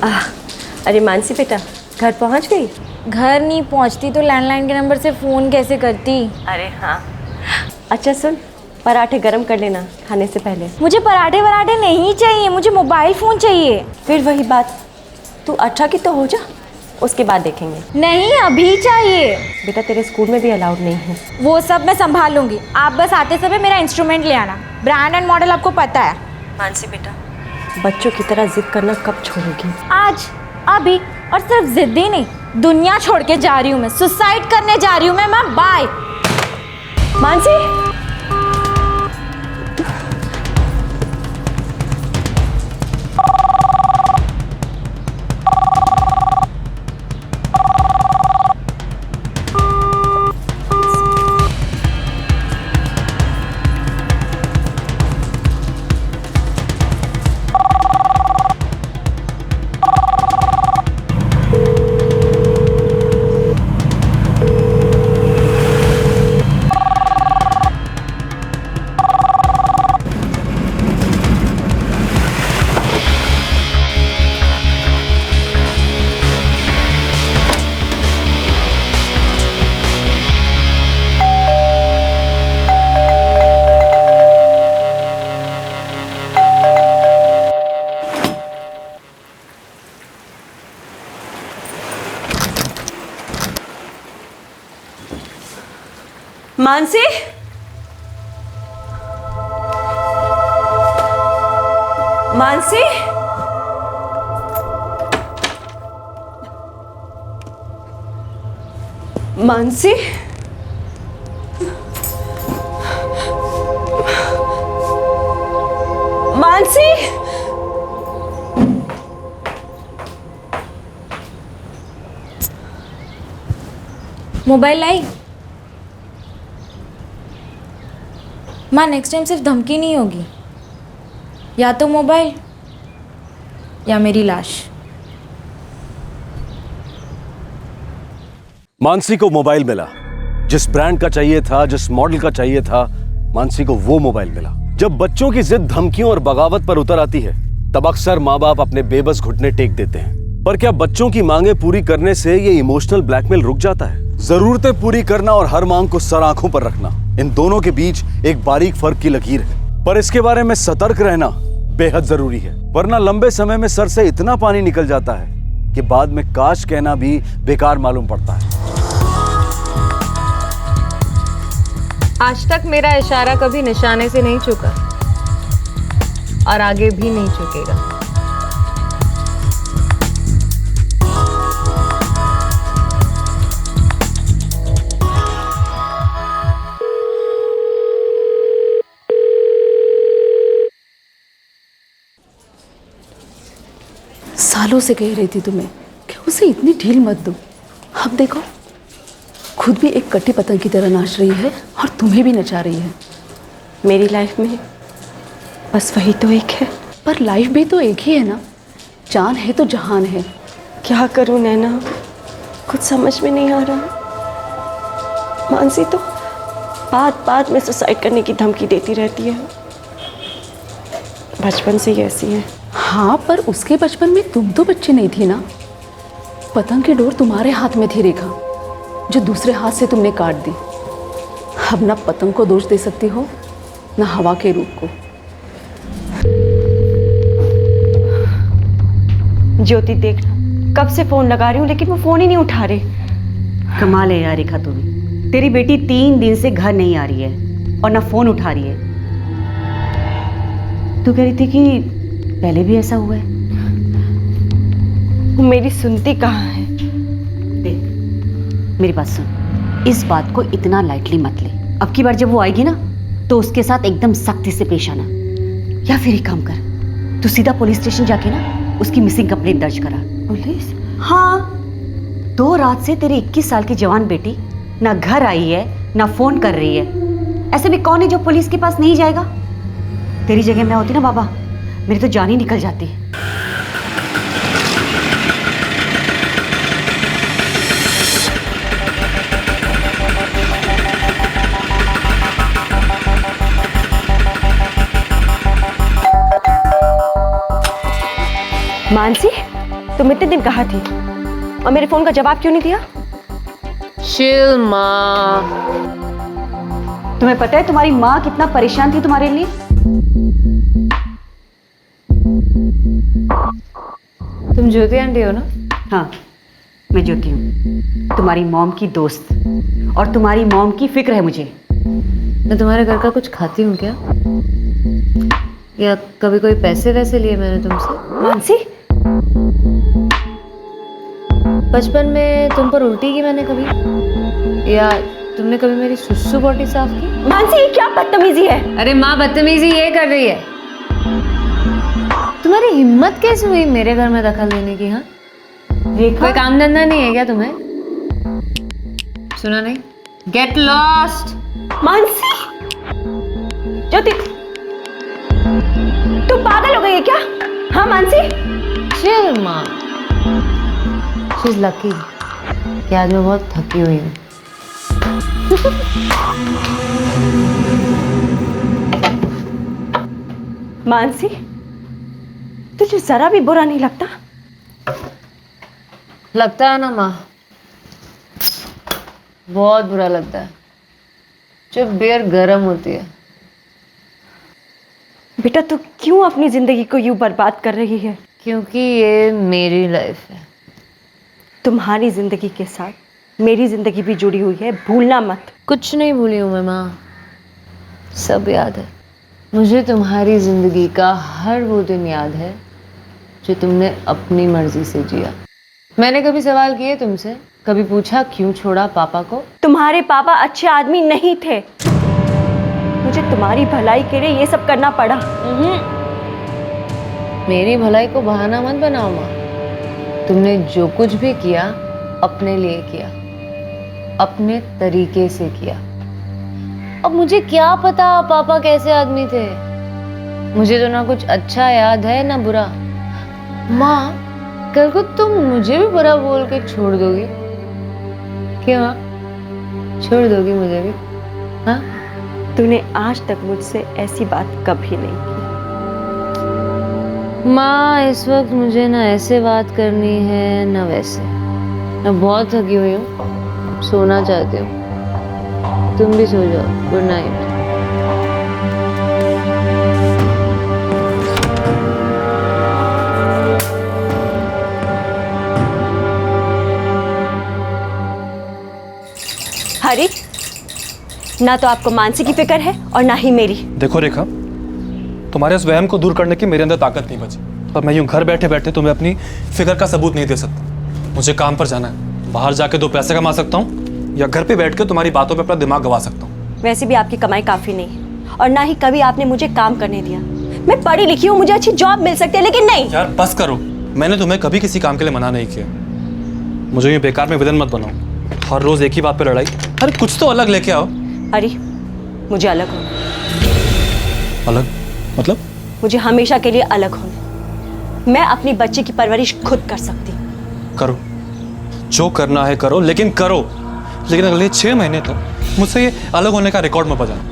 अरे मानसी बेटा, घर पहुंच गई? घर नहीं पहुंचती तो लैंडलाइन के नंबर से फ़ोन कैसे करती। अरे हाँ। अच्छा सुन, पराठे गरम कर लेना खाने से पहले। मुझे पराठे वराठे नहीं चाहिए, मुझे मोबाइल फ़ोन चाहिए। फिर वही बात, तू 18 की तो हो जा, उसके बाद देखेंगे। नहीं, अभी चाहिए। बेटा तेरे स्कूल में भी अलाउड नहीं है। वो सब मैं संभाल लूँगी, आप बस आते समय मेरा इंस्ट्रूमेंट ले आना। ब्रांड एंड मॉडल आपको पता है। मानसी बेटा, बच्चों की तरह जिद करना कब छोड़ोगी? आज, अभी, और सिर्फ जिद ही नहीं, दुनिया छोड़ के जा रही हूँ मैं, सुसाइड करने जा रही हूँ मैं। बाय। मानसी, मानसी, मानसी, मानसी, मानसी, मोबाइल लाई? माँ, नेक्स्ट टाइम सिर्फ धमकी नहीं होगी, या तो मोबाइल या मेरी लाश। मानसी को मोबाइल मिला, जिस ब्रांड का चाहिए था, जिस मॉडल का चाहिए था, मानसी को वो मोबाइल मिला। जब बच्चों की जिद धमकियों और बगावत पर उतर आती है, तब अक्सर माँ बाप अपने बेबस घुटने टेक देते हैं। पर क्या बच्चों की मांगें पूरी करने से ये इमोशनल ब्लैकमेल रुक जाता है? जरूरतें पूरी करना और हर मांग को सर आंखों पर रखना, इन दोनों के बीच एक बारीक फर्क की लकीर है। पर इसके बारे में सतर्क रहना बेहद जरूरी है, वरना लंबे समय में सर से इतना पानी निकल जाता है कि बाद में काश कहना भी बेकार मालूम पड़ता है। आज तक मेरा इशारा कभी निशाने से नहीं चुका और आगे भी नहीं चुकेगा। सालों से कह रही थी तुम्हें कि उसे इतनी ढील मत दो। अब देखो, खुद भी एक कटी पतंग की तरह नाच रही है और तुम्हें भी नचा रही है। मेरी लाइफ में बस वही तो एक है। पर लाइफ भी तो एक ही है ना, जान है तो जहान है। क्या करूं नैना, कुछ समझ में नहीं आ रहा। मानसी तो बात बात में सुसाइड करने की धमकी देती रहती है, बचपन से ही ऐसी है। हाँ, पर उसके बचपन में तुम तो बच्ची नहीं थी ना। पतंग की डोर तुम्हारे हाथ में थी रेखा, जो दूसरे हाथ से तुमने काट दी। अब ना पतंग को दोष दे सकती हो, ना हवा के रूप को। ज्योति देखना, कब से फोन लगा रही हूँ लेकिन वो फोन ही नहीं उठा रहे। कमाल है यार रेखा, तुम्हें तेरी बेटी 3 दिन से घर नहीं आ रही है और ना फोन उठा रही है। तू कह रही थी कि पहले भी ऐसा हुआ है। वो मेरी सुनती कहाँ है। देख मेरी बात सुन, इस बात को इतना लाइटली मत ले। अब की बार जब वो आएगी ना तो उसके साथ एकदम सख्ती से पेश आना। या फिर एक काम कर, तू सीधा पुलिस स्टेशन जाके ना उसकी मिसिंग कंप्लेंट दर्ज करा। पुलिस? हाँ, 2 रात से तेरी 21 साल की जवान बेटी ना घर आई है ना फोन कर रही है। ऐसे भी कौन है जो पुलिस के पास नहीं जाएगा? तेरी जगह मैं होती ना बाबा, मेरी तो जान ही निकल जाती है। मानसी, तुम इतने दिन कहाँ थी और मेरे फोन का जवाब क्यों नहीं दिया? चिल माँ। तुम्हें पता है तुम्हारी माँ कितना परेशान थी तुम्हारे लिए? तुम ज्योति आंटी हो ना? हाँ, मैं ज्योति हूँ, तुम्हारी मॉम की दोस्त, और तुम्हारी मॉम की फिक्र है मुझे। मैं तुम्हारे घर का कुछ खाती हूँ क्या? या कभी कोई पैसे वैसे लिए मैंने तुमसे? मानसी, बचपन में तुम पर उल्टी की मैंने कभी? या तुमने कभी मेरी सुसु बॉटी साफ की? मानसी ये क्या बदतमीजी है? अरे माँ, बदतमीजी ये कर रही है। तुम्हारी हिम्मत कैसे हुई मेरे घर में दखल देने की? हाँ, कोई काम धंधा नहीं है क्या तुम्हें? सुना नहीं? Get lost. मानसी, ज्योति, तुम पागल हो गई है क्या? हाँ मानसी, चिल माँ। शी इज लकी कि आज मैं बहुत थकी हुई हूँ। मानसी, तुझे जरा भी बुरा नहीं लगता? लगता है ना माँ, बहुत बुरा लगता है जब बियर गर्म होती है। बेटा तू क्यों अपनी जिंदगी को यूं बर्बाद कर रही है? क्योंकि ये मेरी लाइफ है। तुम्हारी जिंदगी के साथ मेरी जिंदगी भी जुड़ी हुई है, भूलना मत। कुछ नहीं भूली हूँ मैं माँ, सब याद है मुझे। तुम्हारी जिंदगी का हर वो दिन याद है जो तुमने अपनी मर्जी से जिया। मैंने कभी सवाल किए तुमसे? कभी पूछा क्यों छोड़ा पापा को? तुम्हारे पापा अच्छे आदमी नहीं थे, मुझे तुम्हारी भलाई के लिए ये सब करना पड़ा। मेरी भलाई को बहाना मत बनाओ माँ। तुमने जो कुछ भी किया अपने लिए किया, अपने तरीके से किया। अब मुझे क्या पता पापा कैसे आदमी थे? मुझे तो ना कुछ अच्छा याद है ना बुरा। माँ, कल को तुम मुझे भी बुरा बोल के छोड़ दोगी क्या? छोड़ दोगी मुझे भी? हाँ, तूने आज तक मुझसे ऐसी बात कभी नहीं की। माँ, इस वक्त मुझे ना ऐसे बात करनी है ना वैसे। मैं बहुत थकी हुई हूँ, सोना चाहती हूँ। तुम भी सो जाओ। Good night. हरी, ना तो आपको मानसी की फिक्र है और ना ही मेरी। देखो रेखा, तुम्हारे उस वहम को दूर करने की मेरे अंदर ताकत नहीं बची। अब मैं यूं घर बैठे बैठे तुम्हें अपनी फिक्र का सबूत नहीं दे सकता। मुझे काम पर जाना है, बाहर जाके 2 पैसे कमा सकता हूँ या घर पे बैठ के तुम्हारी बातों पे अपना दिमाग गवा सकता हूँ। वैसे भी आपकी कमाई काफी नहीं है और ना ही कभी आपने मुझे काम करने दिया। मैं पढ़ी लिखी हूँ, मुझे अच्छी जॉब मिल सकती है, लेकिन नहीं। यार बस करो, मैंने तुम्हें कभी किसी काम के लिए मना नहीं किया। मुझे यूं बेकार में विलन मत बनाओ। हर रोज एक ही बात पे लड़ाई। अरे कुछ तो अलग लेके आओ। हरी, मुझे अलग होना। अलग मतलब? मुझे हमेशा के लिए अलग होना। मैं अपनी बच्ची की परवरिश खुद कर सकती हूँ। करो, जो करना है करो, लेकिन करो। लेकिन अगले 6 महीने तक मुझसे ये अलग होने का रिकॉर्ड मत बजाना।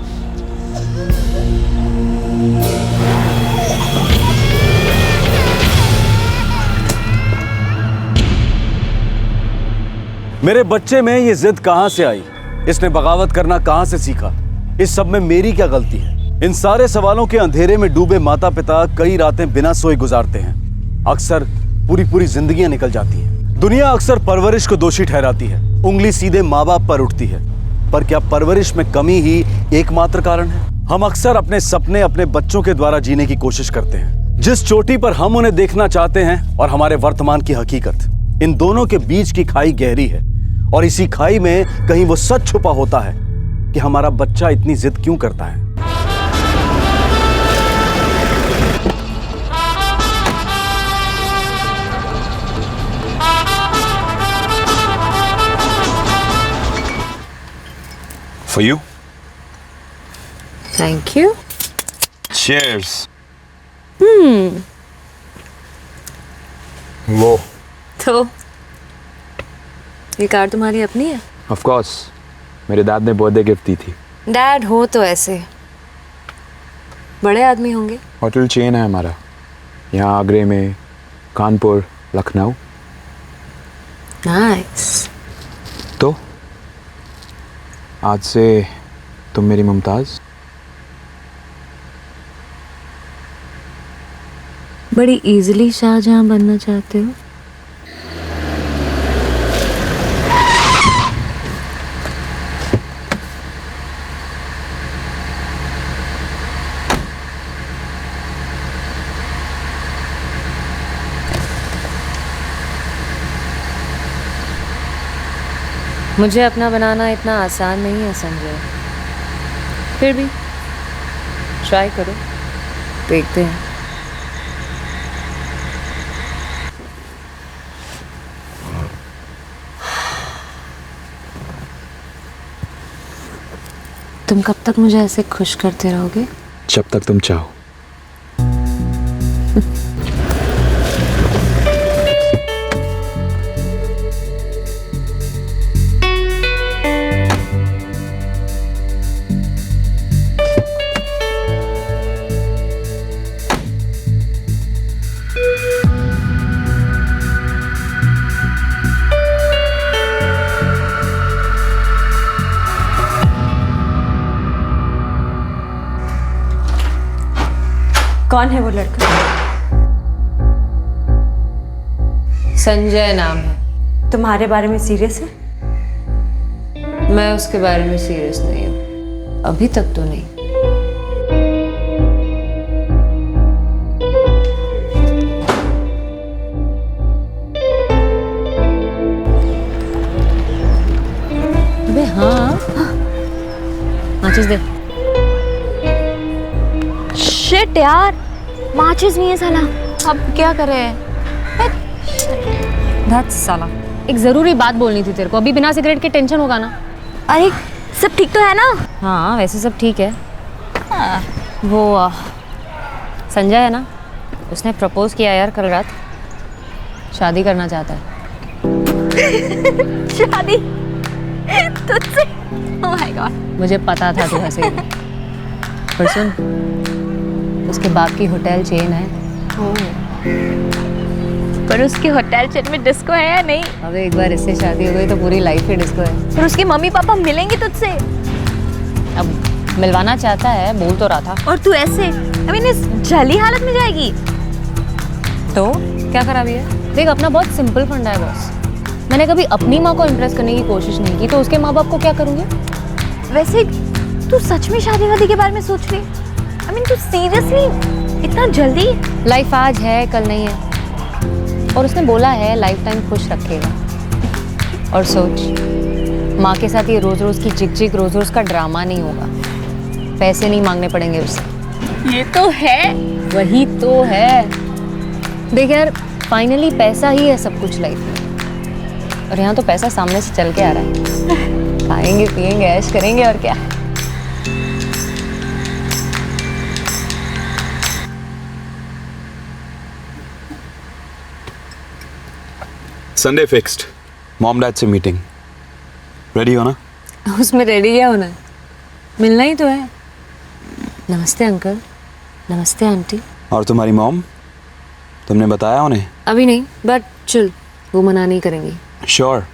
मेरे बच्चे में ये जिद कहां से आई? इसने बगावत करना कहां से सीखा? इस सब में मेरी क्या गलती है? इन सारे सवालों के अंधेरे में डूबे माता पिता कई रातें बिना सोए गुजारते हैं। अक्सर पूरी पूरी जिंदगियां निकल जाती हैं। दुनिया अक्सर परवरिश को दोषी ठहराती है, उंगली सीधे माँ बाप पर उठती है। पर क्या परवरिश में कमी ही एकमात्र कारण है? हम अक्सर अपने सपने अपने बच्चों के द्वारा जीने की कोशिश करते हैं, जिस चोटी पर हम उन्हें देखना चाहते हैं और हमारे वर्तमान की हकीकत। इन दोनों के बीच की खाई गहरी है और इसी खाई में कहीं वो सच छुपा होता है कि हमारा बच्चा इतनी जिद क्यों करता है। For you. Thank you. Cheers. वो तो ये कार तुम्हारी अपनी है? ऑफ कोर्स, मेरे दाद ने बर्थडे गिफ्ट दी थी। डैड हो तो ऐसे बड़े आदमी होंगे। होटल चेन है हमारा, यहाँ आगरे में, कानपुर, लखनऊ। नाइस। तो आज से तुम मेरी मुमताज। बड़ी इजीली शाहजहां बनना चाहते हो। मुझे अपना बनाना इतना आसान नहीं है संजय, फिर भी ट्राई करो, देखते हैं। तुम कब तक मुझे ऐसे खुश करते रहोगे? जब तक तुम चाहो। कौन है वो लड़का? संजय नाम है। तुम्हारे बारे में सीरियस है? मैं उसके बारे में सीरियस नहीं हूँ, अभी तक तो नहीं। अबे हाँ, माचिस दे। शिट यार, माचिस नहीं है साला। अब क्या करें? धत साला, एक जरूरी बात बोलनी थी तेरे को। अभी बिना सिगरेट के टेंशन होगा ना? अरे सब ठीक तो है ना? हाँ वैसे सब ठीक है। वो संजय है ना, उसने प्रपोज किया यार कल रात। शादी करना चाहता है। शादी तुझसे? Oh my God. मुझे पता था तू हंसेगी। पर सुन, उसके बाप की होटल चेन है। पर उसके होटल चेन में डिस्को है या नहीं? अबे एक बार इससे शादी हो गई तो पूरी लाइफ ही डिस्को है। फिर उसके मम्मी पापा मिलेंगे तुझसे? अब मिलवाना चाहता है, बोल तो रहा था। और तू ऐसे इस जली हालत में जाएगी? तो क्या खराबी है? देख, अपना बहुत सिंपल फंडा है बॉस। मैंने कभी अपनी माँ को इम्प्रेस करने की कोशिश नहीं की, तो उसके माँ बाप को क्या करूँगी? वैसे तू सच में शादी वादी के बारे में सोच रही? तू सीरियसली इतना जल्दी? लाइफ आज है, कल नहीं है। और उसने बोला है लाइफ टाइम खुश रखेगा। और सोच, माँ के साथ ये रोज रोज की चिक चिक, रोज रोज का ड्रामा नहीं होगा। पैसे नहीं मांगने पड़ेंगे उससे। ये तो है। वही तो है। देख यार, फाइनली पैसा ही है सब कुछ लाइफ में। और यहाँ तो पैसा सामने से चल के आ रहा है। खाएंगे पिएंगे ऐश करेंगे और क्या। संडे फिक्स्ड, मॉम डैड से मीटिंग। रेडी हो ना? उसमें रेडी क्या होना है? मिलना ही तो है। नमस्ते अंकल, नमस्ते आंटी। और तुम्हारी मॉम, तुमने बताया उन्हें? अभी नहीं, बट चल, वो मना नहीं करेंगी। श्योर?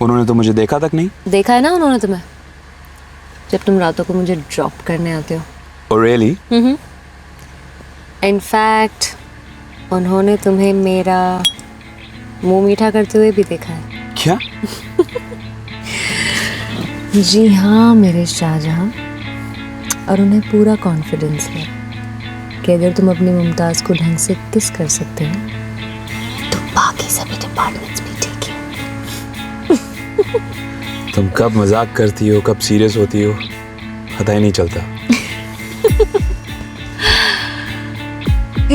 उन्होंने तो मुझे देखा तक नहीं। देखा है ना उन्होंने तुम्हें, जब तुम रातों को मुझे ड्रॉप करने आते हो। Oh really? इनफैक्ट उन्होंने तुम्हें मेरा मुंह मीठा करते हुए भी देखा है। क्या? जी हाँ मेरे शाहजहां। और उन्हें पूरा कॉन्फिडेंस है कि अगर तुम अपनी मुमताज को ढंग से किस कर सकते हो तो बाकी सभी डिपार्टमेंट्स भी ठीक है। तुम कब मजाक करती हो, कब सीरियस होती हो, पता ही नहीं चलता।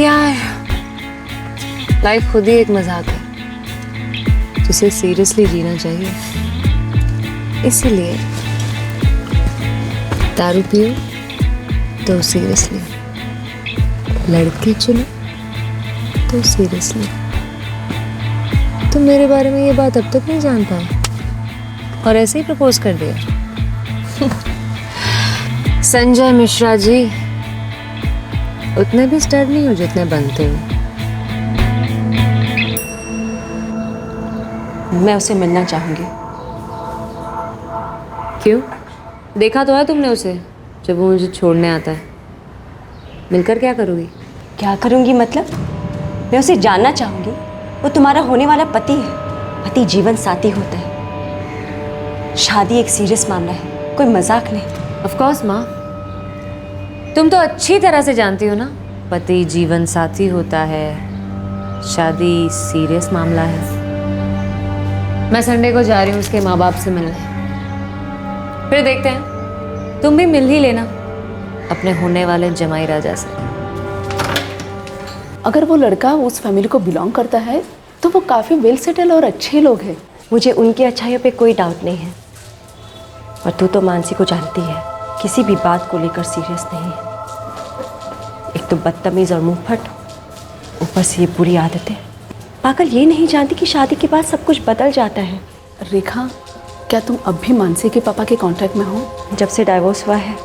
यार, लाइफ खुद ही एक मजाक है जिसे सीरियसली जीना चाहिए। इसीलिए दारू पियो तो सीरियसली, लड़के चुनो तो सीरियसली। तुम मेरे बारे में ये बात अब तक नहीं जान पाए और ऐसे ही प्रपोज कर दिया। संजय मिश्रा जी, उतने भी स्टड नहीं हो जितने बनते हो। मैं उसे मिलना चाहूँगी। क्यों? देखा तो है तुमने उसे जब वो मुझे छोड़ने आता है। मिलकर क्या करोगी? क्या करूँगी मतलब? मैं उसे जानना चाहूँगी। वो तुम्हारा होने वाला पति है। पति जीवन साथी होता है। शादी एक सीरियस मामला है, कोई मजाक नहीं। ऑफ कोर्स माँ, तुम तो अच्छी तरह से जानती हो ना, पति जीवन साथी होता है, शादी सीरियस मामला है। मैं संडे को जा रही हूँ उसके माँ बाप से मिलने। फिर देखते हैं, तुम भी मिल ही लेना अपने होने वाले जमाई राजा से। अगर वो लड़का उस फैमिली को बिलोंग करता है तो वो काफ़ी वेल सेटल और अच्छे लोग हैं। मुझे उनकी अच्छाइयों पे कोई डाउट नहीं है। और तू तो मानसी को जानती है, किसी भी बात को लेकर सीरियस नहीं है। एक तो बदतमीज और मुंहफट, ऊपर से ये बुरी आदतें। पागल ये नहीं जानती कि शादी के बाद सब कुछ बदल जाता है। रेखा, क्या तुम अब भी मानसी के पापा के कांटेक्ट में हो? जब से डाइवोर्स हुआ है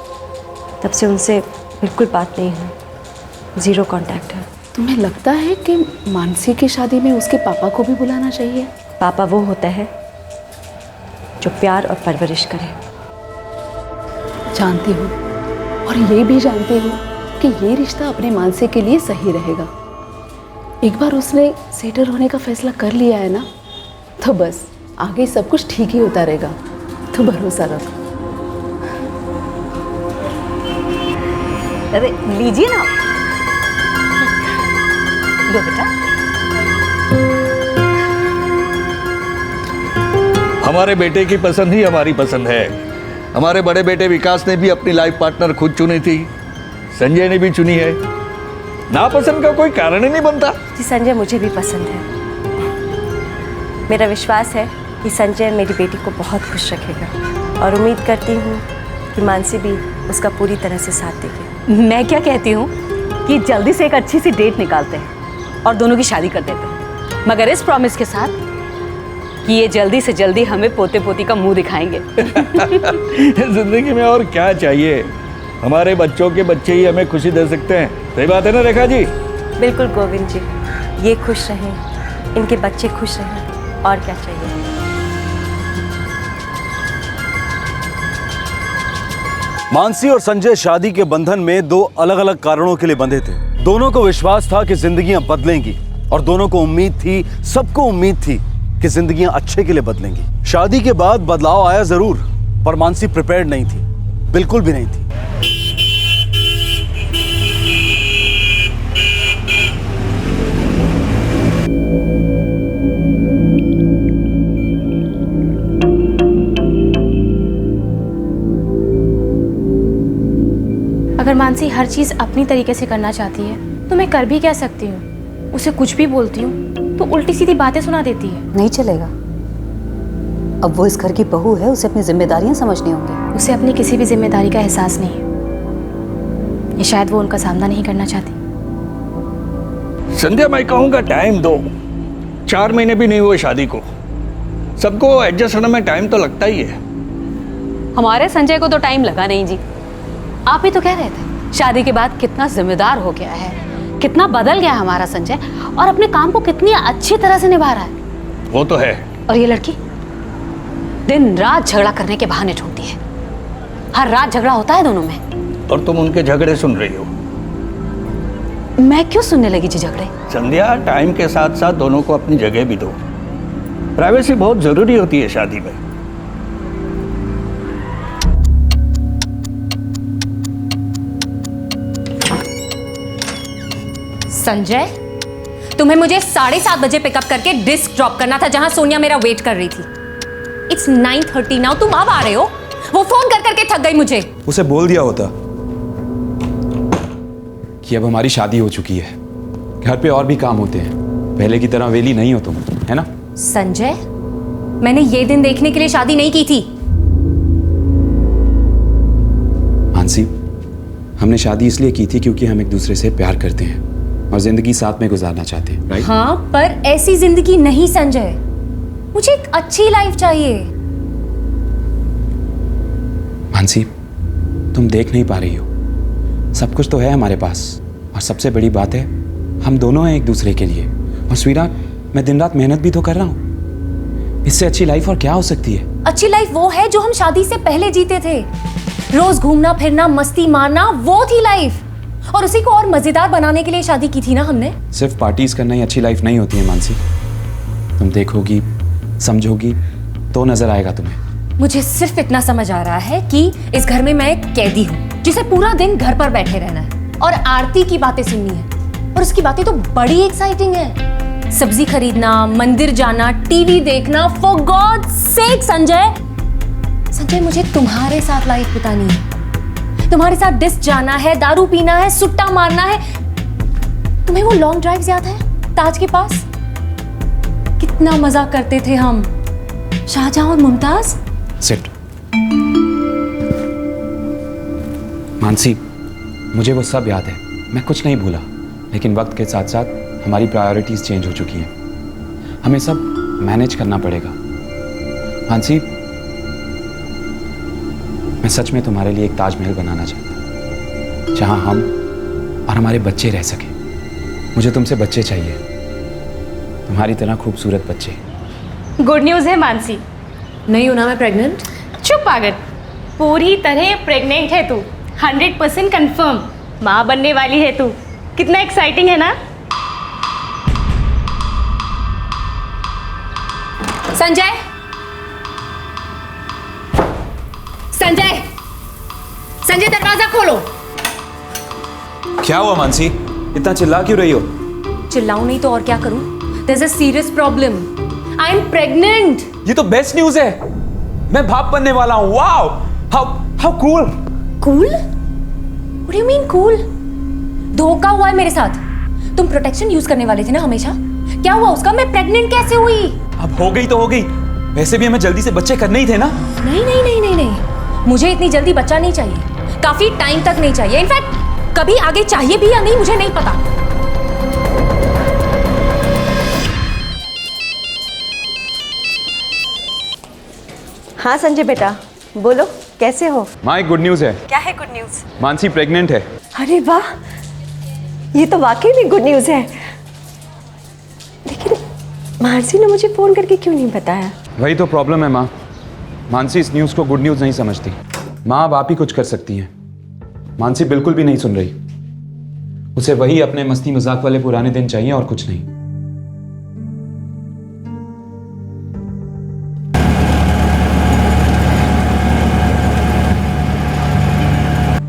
तब से उनसे बिल्कुल बात नहीं हुई, ज़ीरो कांटेक्ट है। तुम्हें लगता है कि मानसी की शादी में उसके पापा को भी बुलाना चाहिए? पापा वो होता है जो प्यार और परवरिश करे। जानती हूँ, और ये भी जानती हूँ कि ये रिश्ता अपने मानसी के लिए सही रहेगा। एक बार उसने सेटल होने का फैसला कर लिया है ना, तो बस आगे सब कुछ ठीक ही होता रहेगा। तो भरोसा रख। अरे लीजिए ना, लो बेटा। हमारे बेटे की पसंद ही हमारी पसंद है। हमारे बड़े बेटे विकास ने भी अपनी लाइफ पार्टनर खुद चुनी थी, संजय ने भी चुनी है। नापसंद का कोई कारण ही नहीं बनता। जी संजय मुझे भी पसंद है। मेरा विश्वास है कि संजय मेरी बेटी को बहुत खुश रखेगा और उम्मीद करती हूँ कि मानसी भी उसका पूरी तरह से साथ देगी। मैं क्या कहती हूँ कि जल्दी से एक अच्छी सी डेट निकालते हैं और दोनों की शादी कर देते हैं, मगर इस प्रॉमिस के साथ कि ये जल्दी से जल्दी हमें पोते पोती का मुंह दिखाएंगे। जिंदगी में और क्या चाहिए? हमारे बच्चों के बच्चे ही हमें खुशी दे सकते हैं। सही बात है ना रेखा जी? बिल्कुल गोविंद जी, ये खुश रहें, इनके बच्चे खुश रहें, और क्या चाहिए। मानसी और संजय शादी के बंधन में दो अलग अलग कारणों के लिए बंधे थे। दोनों को विश्वास था कि जिंदगियां बदलेंगी और दोनों को उम्मीद थी, सबको उम्मीद थी कि जिंदगियां अच्छे के लिए बदलेंगी। शादी के बाद बदलाव आया जरूर, पर मानसी प्रिपेयर्ड नहीं थी, बिल्कुल भी नहीं थी। अगर मानसी हर चीज़ अपनी तरीके से करना चाहती है तो मैं कर भी क्या सकती हूँ। उसे कुछ भी बोलती हूँ तो उल्टी सीधी बातें सुना देती है। नहीं चलेगा। अब वो इस घर की बहू है, उसे अपनी जिम्मेदारियां समझनी होंगी। उसे अपनी किसी भी जिम्मेदारी का एहसास नहीं है, ये शायद वो उनका सामना नहीं करना चाहती। संध्या, मैं कहूँगा टाइम दो। 4 महीने भी नहीं हुए शादी को, सबको एडजस्ट होने में टाइम तो लगता ही है। हमारे संजय को तो टाइम लगा नहीं जी। आप ही तो कह रहे थे शादी के बाद कितना जिम्मेदार हो गया है, कितना बदल गया हमारा संजय, और अपने काम को कितनी अच्छी तरह से निभा रहा है। वो तो है। और ये लड़की दिन रात झगड़ा करने के बहाने ढूंढती है। हर रात झगड़ा होता है दोनों में। और तुम उनके झगड़े सुन रही हो। मैं क्यों सुनने लगी जी झगड़े? संध्या, टाइम के साथ साथ दोनों को अपनी जगह भी दो। प्राइवेसी बहुत जरूरी होती है शादी में। संजय, तुम्हें मुझे 7:30 बजे पिकअप करके डिस्क ड्रॉप करना था जहां सोनिया मेरा वेट कर रही थी। इट्स 9:30 नाउ, तुम अब आ रहे हो? वो फोन कर करके थक गई मुझे। उसे बोल दिया होता कि अब हमारी शादी हो चुकी है, घर पे और भी काम होते हैं, पहले की तरह वेली नहीं हो तुम, है ना? संजय, मैंने ये दिन देखने के लिए शादी नहीं की थी। मानसी, हमने शादी इसलिए की थी क्योंकि हम एक दूसरे से प्यार करते हैं और जिंदगी साथ में गुजारना चाहते हैं, राइट? हाँ, पर ऐसी जिंदगी नहीं संजय। मुझे एक अच्छी लाइफ चाहिए। मानसी, तुम देख नहीं पा रही हो, सब कुछ तो है हमारे पास, और सबसे बड़ी बात है हम दोनों हैं एक दूसरे के लिए। और स्वीरा, मैं दिन रात मेहनत भी तो कर रहा हूँ। इससे अच्छी लाइफ और क्या हो सकती है? अच्छी लाइफ वो है जो हम शादी से पहले जीते थे। रोज घूमना फिरना मस्ती मारना, वो थी लाइफ। और उसी को और मजेदार बनाने के लिए शादी की थी ना हमने। सिर्फ पार्टीज करना ही अच्छी लाइफ नहीं होती है मानसी। तुम देखोगी, समझोगी तो नजर आएगा तुम्हें। मुझे सिर्फ इतना समझ आ रहा है कि इस घर में मैं एक कैदी हूँ जिसे पूरा दिन घर पर बैठे रहना है और आरती की बातें सुननी है। और उसकी बातें तो बड़ी एक्साइटिंग है। सब्जी खरीदना, मंदिर जाना, टीवी देखना। For God sake Sanjay, Sanjay मुझे तुम्हारे साथ लाइफ बितानी है। तुम्हारे साथ डिस्क जाना है, दारू पीना है, सुट्टा मारना है। तुम्हें वो लॉन्ग ड्राइव याद है ताज के पास? कितना मजा करते थे हम, शाहजहां और मुमताज। सिट। मानसी, मुझे वो सब याद है, मैं कुछ नहीं भूला। लेकिन वक्त के साथ साथ हमारी प्रायोरिटीज चेंज हो चुकी हैं। हमें सब मैनेज करना पड़ेगा। मानसी, मैं सच में तुम्हारे लिए एक ताजमहल बनाना चाहता हूँ जहां हम और हमारे बच्चे रह सकें। मुझे तुमसे बच्चे चाहिए, तुम्हारी तरह खूबसूरत बच्चे। गुड न्यूज़ है मानसी। नहीं हूं ना मैं प्रेग्नेंट। चुप पागल, पूरी तरह प्रेग्नेंट है तू। 100% कंफर्म माँ बनने वाली है तू। कितना एक्साइटिंग है ना। संजय, संजय, संजय दरवाजा खोलो। क्या हुआ मानसी, इतना चिल्ला क्यों रही हो? चिल्लाऊं नहीं तो और क्या करूं? There's a serious problem. I'm pregnant. ये तो बेस्ट न्यूज है, मैं बाप बनने वाला हूँ। Wow, how cool. Cool? What do you mean cool? धोखा हुआ है मेरे साथ। तुम प्रोटेक्शन यूज करने वाले थे ना हमेशा। क्या हुआ उसका? मैं प्रेग्नेंट कैसे हुई? अब हो गई तो हो गई, वैसे भी हमें जल्दी से बच्चे करने ही थे ना। नहीं नहीं नहीं नहीं नहीं, मुझे इतनी जल्दी बच्चा नहीं चाहिए। काफी टाइम तक नहीं चाहिए। इनफैक्ट कभी आगे चाहिए भी या नहीं मुझे नहीं पता। हाँ संजय बेटा, बोलो कैसे हो? माँ, एक गुड न्यूज है। क्या है गुड न्यूज? मानसी प्रेग्नेंट है। अरे वाह, ये तो वाकई में गुड न्यूज है। लेकिन मानसी ने मुझे फोन करके क्यों नहीं बताया? वही तो प्रॉब्लम है माँ, मानसी इस न्यूज को गुड न्यूज नहीं समझती। माँ, अब आप ही कुछ कर सकती हैं। मानसी बिल्कुल भी नहीं सुन रही, उसे वही अपने मस्ती मजाक वाले पुराने दिन चाहिए और कुछ नहीं।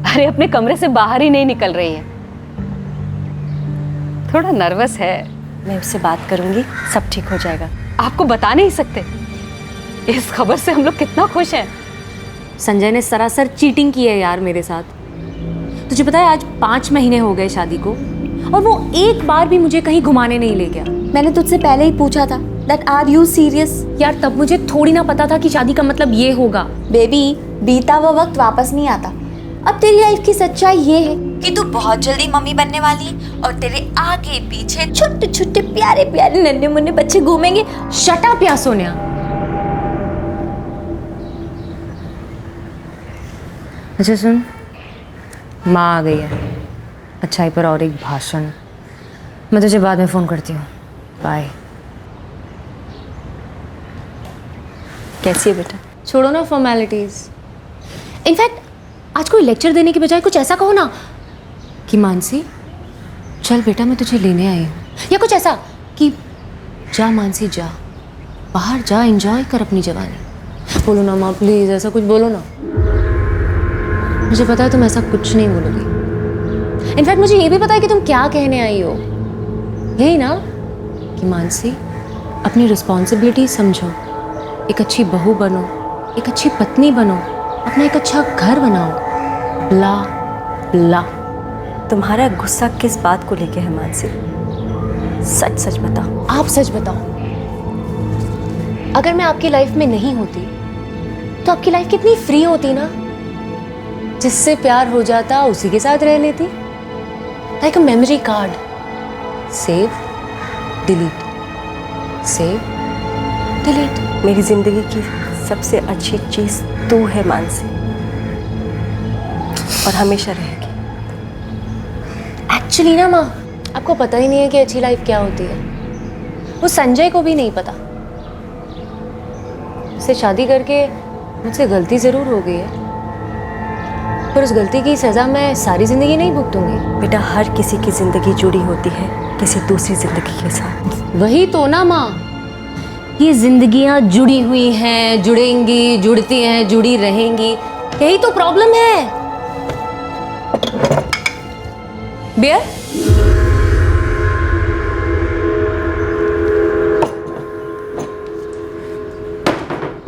अरे अपने कमरे से बाहर ही नहीं निकल रही है, थोड़ा नर्वस है। मैं उससे बात करूंगी, सब ठीक हो जाएगा। आपको बता नहीं सकते, इस खबर से हम लोग कितना खुश हैं। संजय ने सरासर चीटिंग की है यार मेरे साथ। तुझे पता है आज 5 महीने हो गए शादी को और वो एक बार भी मुझे कहीं घुमाने नहीं ले गया। मैंने तुझसे पहले ही पूछा था दैट आर यू सीरियस। यार तब मुझे थोड़ी ना पता था कि शादी का मतलब ये होगा। बेबी, बीता हुआ वक्त वापस नहीं आता। अब तेरी लाइफ की सच्चाई ये है कि तू बहुत जल्दी मम्मी बनने वाली है और तेरे आगे पीछे छोटे छोटे प्यारे प्यारे नन्हे मुन्ने बच्चे घूमेंगे। शट अप या सोनिया। अच्छा सुन, माँ आ गई है, अच्छाई पर और एक भाषण। मैं तुझे बाद में फोन करती हूँ, बाय। कैसी है बेटा? छोड़ो ना फॉर्मेलिटीज। इनफैक्ट आज कोई लेक्चर देने के बजाय कुछ ऐसा कहो ना कि मानसी चल बेटा मैं तुझे लेने आई हूँ, या कुछ ऐसा कि जा मानसी जा, बाहर जा, एंजॉय कर अपनी जवानी। बोलो ना माँ प्लीज, ऐसा कुछ बोलो ना। मुझे पता है तुम ऐसा कुछ नहीं बोलोगी। इनफैक्ट मुझे ये भी पता है कि तुम क्या कहने आई हो। यही ना कि मानसी अपनी रिस्पॉन्सिबिलिटी समझो, एक अच्छी बहू बनो, एक अच्छी पत्नी बनो, अपना एक अच्छा घर बनाओ। ब्ला ब्ला। तुम्हारा गुस्सा किस बात को लेके है मानसी? सच सच बताओ। आप सच बताओ, अगर मैं आपकी लाइफ में नहीं होती तो आपकी लाइफ कितनी फ्री होती ना। जिससे प्यार हो जाता उसी के साथ रह लेती। Like a memory card, save delete, save delete. मेरी जिंदगी की सबसे अच्छी चीज तू है मानसी, और हमेशा रहेगी। एक्चुअली ना माँ, आपको पता ही नहीं है कि अच्छी लाइफ क्या होती है। वो संजय को भी नहीं पता। आपसे शादी करके मुझसे गलती ज़रूर हो गई है, पर उस गलती की सज़ा मैं सारी ज़िंदगी नहीं भुगतूंगी। बेटा, हर किसी की जिंदगी जुड़ी होती है किसी दूसरी जिंदगी के साथ। वही तो ना माँ, ये जिंदगियां जुड़ी हुई हैं, जुड़ेंगी, जुड़ती हैं, जुड़ी रहेंगी, यही तो प्रॉब्लम है। बियर?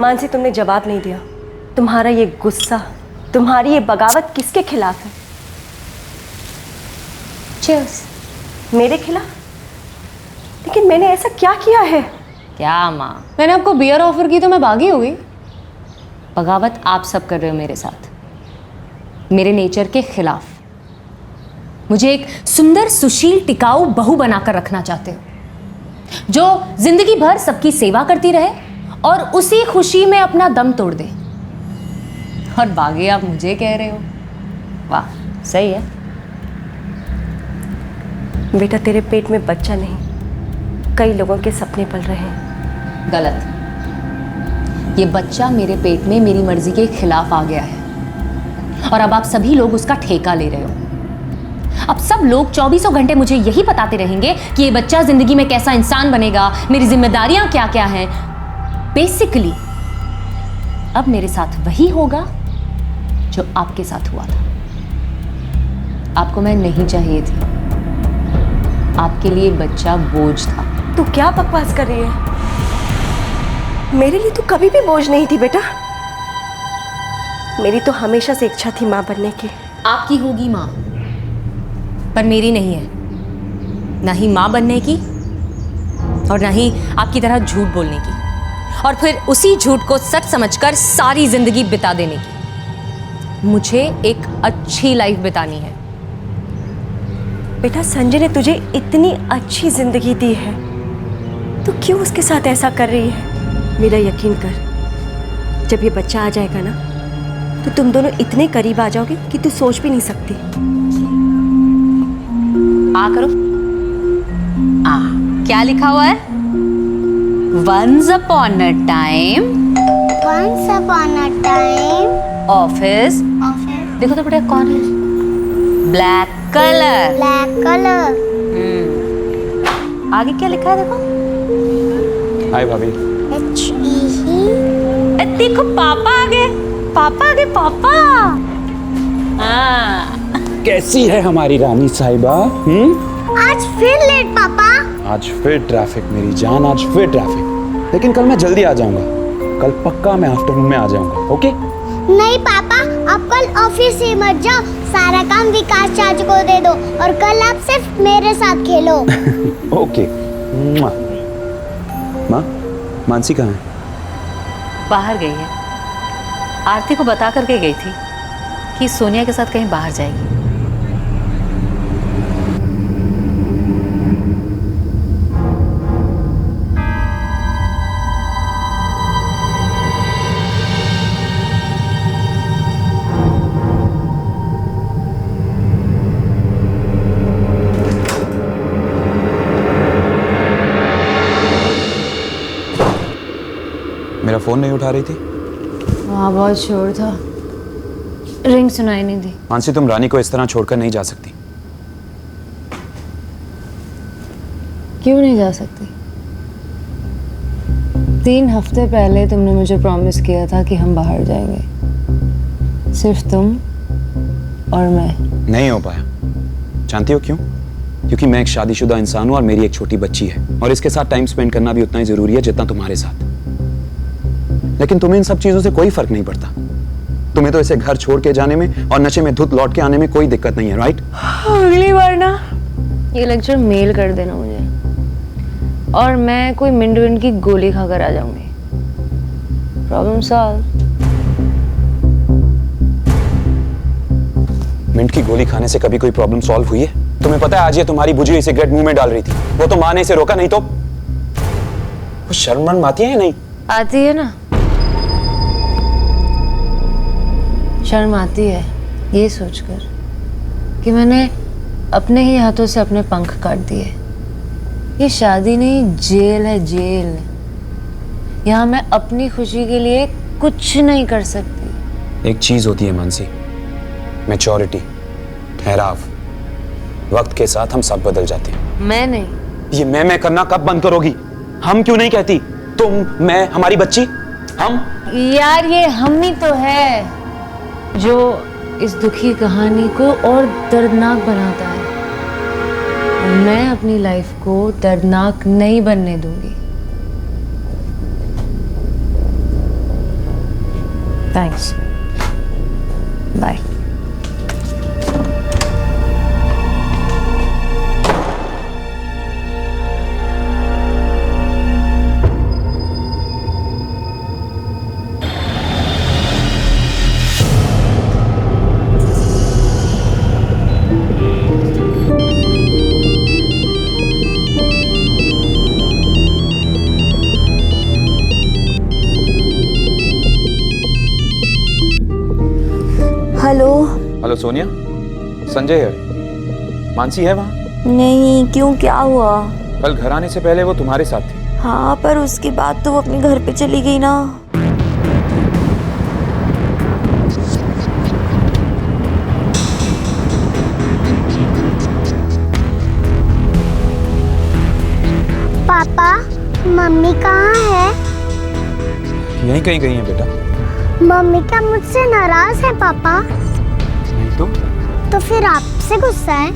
मानसी, तुमने जवाब नहीं दिया। तुम्हारा ये गुस्सा, तुम्हारी ये बगावत किसके खिलाफ है? चीयर्स। मेरे खिलाफ? लेकिन मैंने ऐसा क्या किया है? क्या माँ, मैंने आपको बियर ऑफर की तो मैं भागी हो गई। बगावत आप सब कर रहे हो मेरे साथ, मेरे नेचर के खिलाफ। मुझे एक सुंदर सुशील टिकाऊ बहू बनाकर रखना चाहते हो, जो जिंदगी भर सबकी सेवा करती रहे और उसी खुशी में अपना दम तोड़ दे। और बागी आप मुझे कह रहे हो? वाह, सही है। बेटा, तेरे पेट में बच्चा नहीं, कई लोगों के सपने पल रहे हैं। गलत। ये बच्चा मेरे पेट में मेरी मर्जी के खिलाफ आ गया है और अब आप सभी लोग उसका ठेका ले रहे हो। अब सब लोग 24 घंटे मुझे यही बताते रहेंगे कि ये बच्चा जिंदगी में कैसा इंसान बनेगा, मेरी जिम्मेदारियां क्या क्या हैं। बेसिकली अब मेरे साथ वही होगा जो आपके साथ हुआ था। आपको मैं नहीं चाहिए थी, आपके लिए बच्चा बोझ था। तू क्या बकवास कर रही है? मेरे लिए तू कभी भी बोझ नहीं थी बेटा। मेरी तो हमेशा से इच्छा थी माँ बनने की। आपकी होगी माँ, पर मेरी नहीं है। ना ही माँ बनने की और ना ही आपकी तरह झूठ बोलने की, और फिर उसी झूठ को सच समझकर सारी जिंदगी बिता देने की। मुझे एक अच्छी लाइफ बितानी है। बेटा, संजय ने तुझे इतनी अच्छी जिंदगी दी है, तो क्यों उसके साथ ऐसा कर रही है? मेरा यकीन कर, जब ये बच्चा आ जाएगा ना, तो तुम दोनों इतने करीब आ जाओगे कि तू सोच भी नहीं सकती। आ करो। क्या लिखा हुआ है? Once upon a time office. देखो तो बेटा कौन है? Black colour. आगे क्या लिखा है देखो? हाय भाभी। देखो पापा आ गए, पापा आ गए, पापा। कैसी है हमारी रानी साहिबा? आज फिर लेट पापा। आज फिर ट्रैफिक मेरी जान, आज फिर ट्रैफिक। लेकिन कल मैं जल्दी आ जाऊंगा, कल पक्का मैं आफ्टरनून में आ जाऊंगा। ओके? नहीं पापा, आप कल ऑफिस से मत जाओ, सारा काम विकास चाचू को दे दो और कल आप सिर्फ मेरे साथ खेलो। ओके। माँ, मानसी कहाँ है? बाहर गई है। आरती को बता करके गई थी कि सोनिया के साथ कहीं बाहर जाएगी। मेरा फोन नहीं उठा रही थी? वहाँ बहुत शोर था, रिंग सुनाई नहीं दी। मानसी, तुम रानी को इस तरह छोड़कर नहीं जा सकती। क्यों नहीं जा सकती? 3 हफ्ते पहले तुमने मुझे प्रॉमिस किया था कि हम बाहर जाएंगे, सिर्फ तुम और मैं। नहीं हो पाया। जानती हो क्यों? क्योंकि मैं एक शादीशुदा इंसान हूं और मेरी एक छोटी बच्ची है, और इसके साथ टाइम स्पेंड करना भी उतना ही जरूरी है जितना तुम्हारे साथ। लेकिन तुम्हें इन सब चीजों से कोई फर्क नहीं पड़ता। तुम्हें तो इसे घर छोड़ के जाने में और नशे में धुत लौट के आने में कोई दिक्कत नहीं है, राइट? अगली बार ना ये लेक्चर मेल कर देना मुझे, और मैं कोई मिंट विंट की गोली खाकर आ जाऊंगी। Problem solve. मिंट की गोली खाने से कभी कोई प्रॉब्लम सॉल्व हुई है? तुम्हें पता है आज ये तुम्हारी बुझी हुई सिगरेट मुंह में डाल रही थी, वो तो माँ ने इसे रोका, नहीं तो। वो शर्म आती है या नहीं? आती है ना, शर्म आती है ये सोचकर कि मैंने अपने ही हाथों से अपने पंख काट दिए। ये शादी नहीं, जेल है, जेल। यहाँ मैं अपनी खुशी के लिए कुछ नहीं कर सकती। एक चीज होती है मानसी, मैच्योरिटी, ठहराव। वक्त के साथ हम सब बदल जाते हैं। मैं नहीं। ये मैं करना कब बंद करोगी? हम क्यों नहीं कहती? तुम, मैं, हमारी बच्ची, हम। यार ये हम ही तो है जो इस दुखी कहानी को और दर्दनाक बनाता है। और मैं अपनी लाइफ को दर्दनाक नहीं बनने दूंगी। Thanks, bye. Hello. Hello Sonia, Sanjay है। मानसी है वहाँ? नहीं, क्यों, क्या हुआ? कल घर आने से पहले वो तुम्हारे साथ थी। हाँ, पर उसके बाद तो वो अपने घर पे चली गई ना। पापा, मम्मी कहाँ है? यहीं कहीं गई है बेटा। मम्मी क्या मुझसे नाराज है पापा? नहीं तो फिर आपसे गुस्सा है?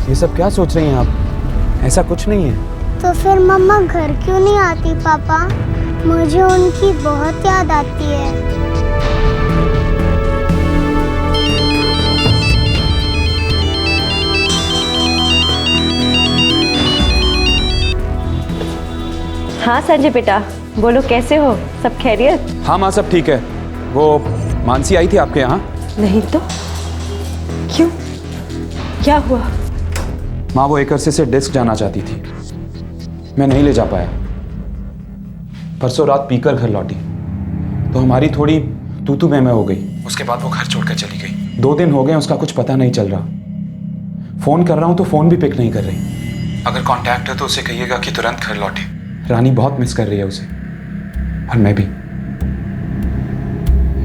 ये सब क्या सोच रही हैं आप? ऐसा कुछ नहीं है। तो फिर मम्मा घर क्यों नहीं आती पापा? मुझे उनकी बहुत याद आती है। हाँ संजय बेटा, बोलो कैसे हो? सब खैरियत? हाँ माँ, सब ठीक है। वो मानसी आई थी आपके यहाँ? नहीं तो क्यों, क्या हुआ? माँ वो एक अरसे से डिस्क जाना चाहती थी, मैं नहीं ले जा पाया। परसों रात पीकर घर लौटी तो हमारी थोड़ी तू मैं हो गई। उसके बाद वो घर छोड़कर चली गई। 2 दिन हो गए, उसका कुछ पता नहीं चल रहा। फोन कर रहा हूँ तो फोन भी पिक नहीं कर रही। अगर कांटेक्ट है तो उसे कहिएगा कि तुरंत घर लौटे। रानी बहुत मिस कर रही है उसे, और मैं भी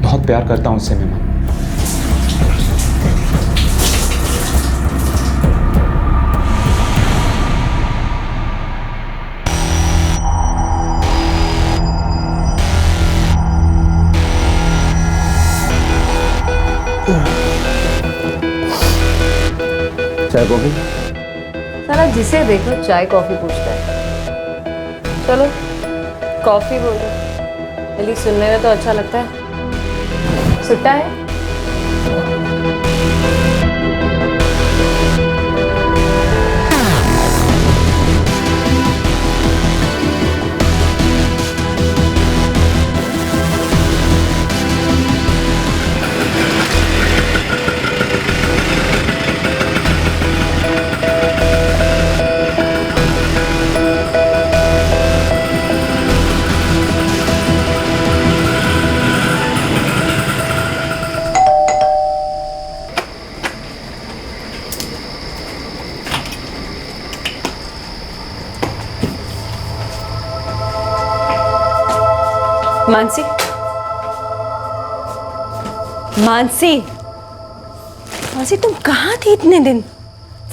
बहुत प्यार करता हूँ उससे। मैं माँ, चाय कॉफी? साला जिसे देखो चाय कॉफी पूछता है। चलो कॉफी बोल दो, पहले सुनने में तो अच्छा लगता है। सुट्टा है? मानसी, मानसी, मानसी तुम कहाँ थी इतने दिन?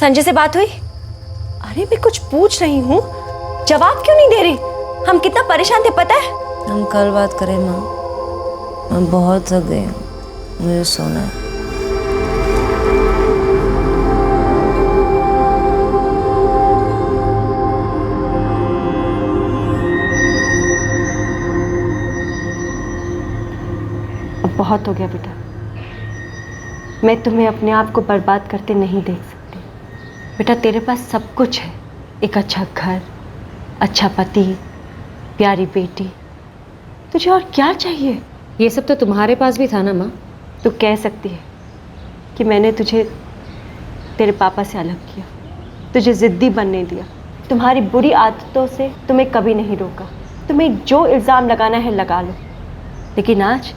संजय से बात हुई? अरे मैं कुछ पूछ रही हूँ, जवाब क्यों नहीं दे रही? हम कितना परेशान थे पता है? हम कल बात करें माँ, मैं बहुत थक गई हूँ, मुझे सोना है। बहुत हो गया बेटा, मैं तुम्हें अपने आप को बर्बाद करते नहीं देख सकती। बेटा तेरे पास सब कुछ है, एक अच्छा घर, अच्छा पति, प्यारी बेटी, तुझे और क्या चाहिए? ये सब तो तुम्हारे पास भी था ना माँ। तू कह सकती है कि मैंने तुझे तेरे पापा से अलग किया, तुझे ज़िद्दी बनने दिया, तुम्हारी बुरी आदतों से तुम्हें कभी नहीं रोका, तुम्हें जो इल्ज़ाम लगाना है लगा लो, लेकिन आज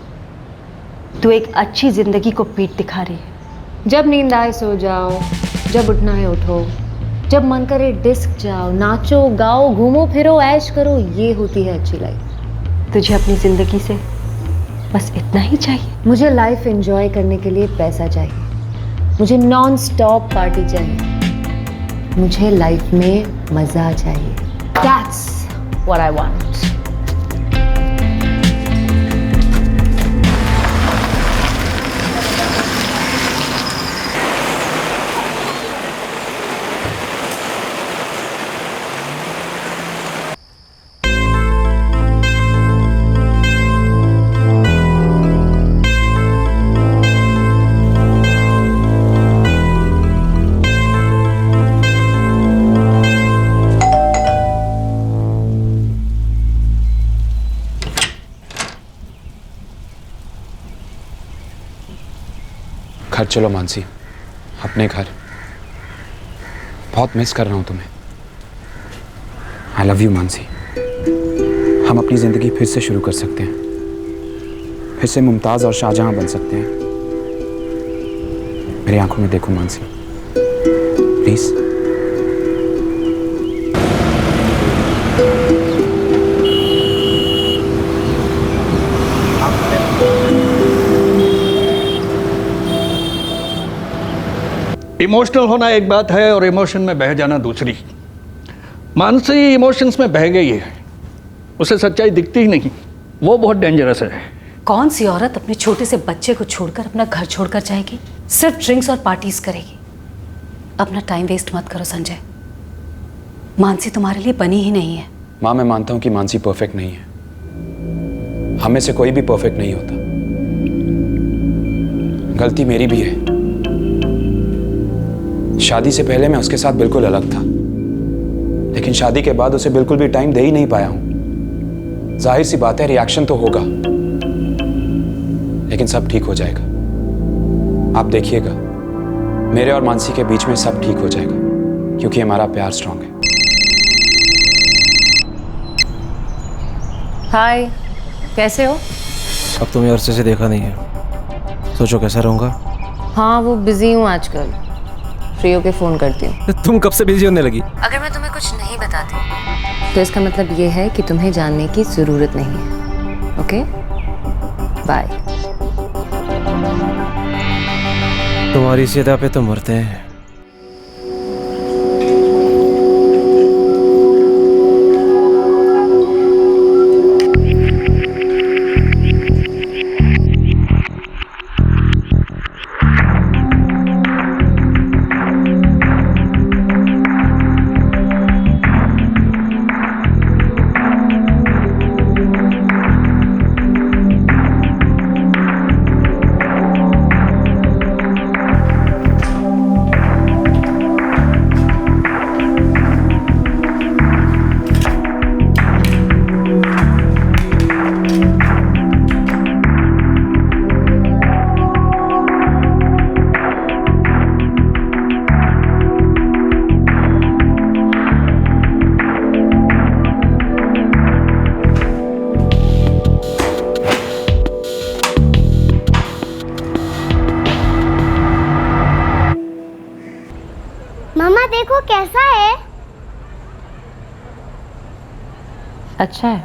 तू एक अच्छी ज़िंदगी को पीठ दिखा रही है। जब नींद आए सो जाओ, जब उठना है उठो, जब मन करे डिस्क जाओ, नाचो गाओ, घूमो फिरो, ऐश करो, ये होती है अच्छी लाइफ। तुझे अपनी जिंदगी से बस इतना ही चाहिए? मुझे लाइफ एंजॉय करने के लिए पैसा चाहिए, मुझे नॉन स्टॉप पार्टी चाहिए, मुझे लाइफ में मजा चाहिए। That's what I want. घर चलो मानसी, अपने घर। बहुत मिस कर रहा हूँ तुम्हें। I love you Mansi. हम अपनी ज़िंदगी फिर से शुरू कर सकते हैं, फिर से मुमताज़ और शाहजहां बन सकते हैं। मेरी आंखों में देखो मानसी, प्लीज़। इमोशनल होना एक बात है और इमोशन में बह जाना दूसरी। मानसी इमोशंस में बह गई है, उसे सच्चाई दिखती ही नहीं, वो बहुत डेंजरस है। कौन सी औरत अपने छोटे से बच्चे को छोड़कर अपना घर छोड़कर जाएगी? सिर्फ ड्रिंक्स और पार्टीज करेगी। अपना टाइम वेस्ट मत करो संजय, मानसी तुम्हारे लिए बनी ही नहीं है। माँ, मैं मानता हूँ कि मानसी परफेक्ट नहीं है, हम में से कोई भी परफेक्ट नहीं होता। गलती मेरी भी है। शादी से पहले मैं उसके साथ बिल्कुल अलग था, लेकिन शादी के बाद उसे बिल्कुल भी टाइम दे ही नहीं पाया हूं। जाहिर सी बात है, रिएक्शन तो होगा, लेकिन सब ठीक हो जाएगा। आप देखिएगा, मेरे और मानसी के बीच में सब ठीक हो जाएगा, क्योंकि हमारा प्यार स्ट्रांग है। हाय, कैसे हो? अब तुम्हें अरसे से देखा नहीं है, सोचो कैसा रहूंगा। हाँ, वो बिजी हूँ आजकल, फ्री होके फोन करती हूँ। तुम कब से बिजी होने लगी? अगर मैं तुम्हें कुछ नहीं बताती तो इसका मतलब ये है कि तुम्हें जानने की जरूरत नहीं है। Okay, bye. तुम्हारी इस अदा पे तो मरते हैं। मम्मा देखो कैसा है। अच्छा है,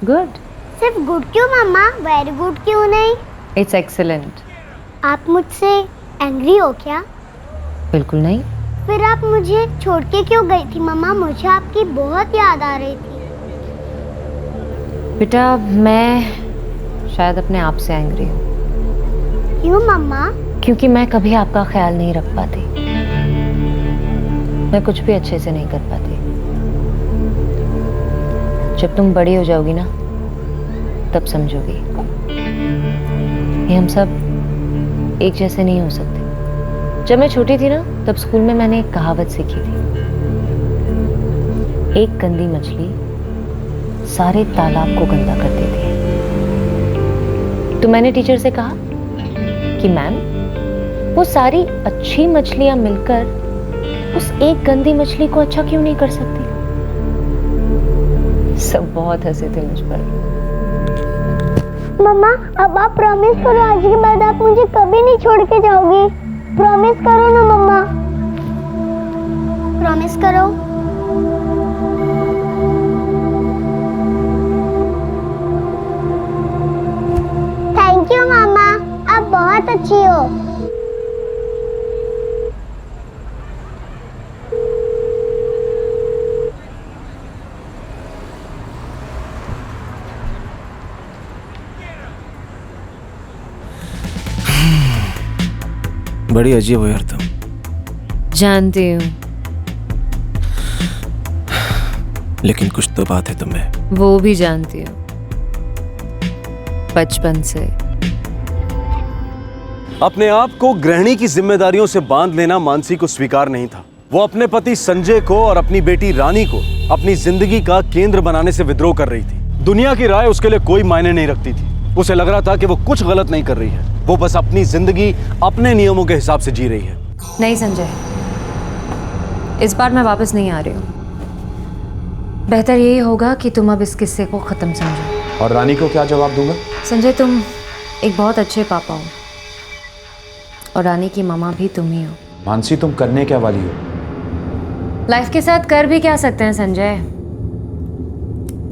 गुड। सिर्फ गुड क्यों मम्मा, वेरी गुड क्यों नहीं? It's excellent. आप मुझसे एंग्री हो क्या? बिल्कुल नहीं। फिर आप मुझे छोड़ के क्यों गई थी मम्मा? मुझे आपकी बहुत याद आ रही थी। बेटा, मैं शायद अपने आप से एंग्री हूँ। क्यों मम्मा? क्योंकि मैं कभी आपका ख्याल नहीं रख पाती, मैं कुछ भी अच्छे से नहीं कर पाती। जब तुम बड़ी हो जाओगी ना, तब समझोगी ये हम सब एक जैसे नहीं हो सकते। जब मैं छोटी थी ना, तब स्कूल में मैंने एक कहावत सीखी थी, एक गंदी मछली सारे तालाब को गंदा कर देती है। तो मैंने टीचर से कहा कि मैम, वो सारी अच्छी मछलियां मिलकर उस एक गंदी मछली को अच्छा क्यों नहीं कर सकती? सब बहुत हंसे थे मुझ पर। मम्मा, अब आप प्रॉमिस करो आज के बाद आप मुझे कभी नहीं छोड़ के जाओगी। प्रॉमिस करो ना मम्मा, प्रॉमिस करो। बहुत अच्छी हो। बड़ी अजीब हो यार तुम। जानती हूँ, लेकिन कुछ तो बात है तुम्हें। वो भी जानती हूँ, बचपन से। अपने आप को गृहिणी की जिम्मेदारियों से बांध लेना मानसी को स्वीकार नहीं था। वो अपने पति संजय को और अपनी बेटी रानी को अपनी जिंदगी का केंद्र बनाने से विद्रोह कर रही थी। दुनिया की राय उसके लिए कोई मायने नहीं रखती थी। उसे लग रहा था कि वो कुछ गलत नहीं कर रही है, वो बस अपनी जिंदगी अपने नियमों के हिसाब से जी रही है। नहीं संजय, इस बार मैं वापस नहीं आ रही हूँ। बेहतर यही होगा कि तुम अब इस किस्से को ख़त्म समझो। और रानी को क्या जवाब दूंगा? संजय, तुम एक बहुत अच्छे पापा हो और रानी की मामा भी तुम ही हो। मानसी, तुम करने क्या वाली हो? लाइफ के साथ कर भी क्या सकते हैं संजय?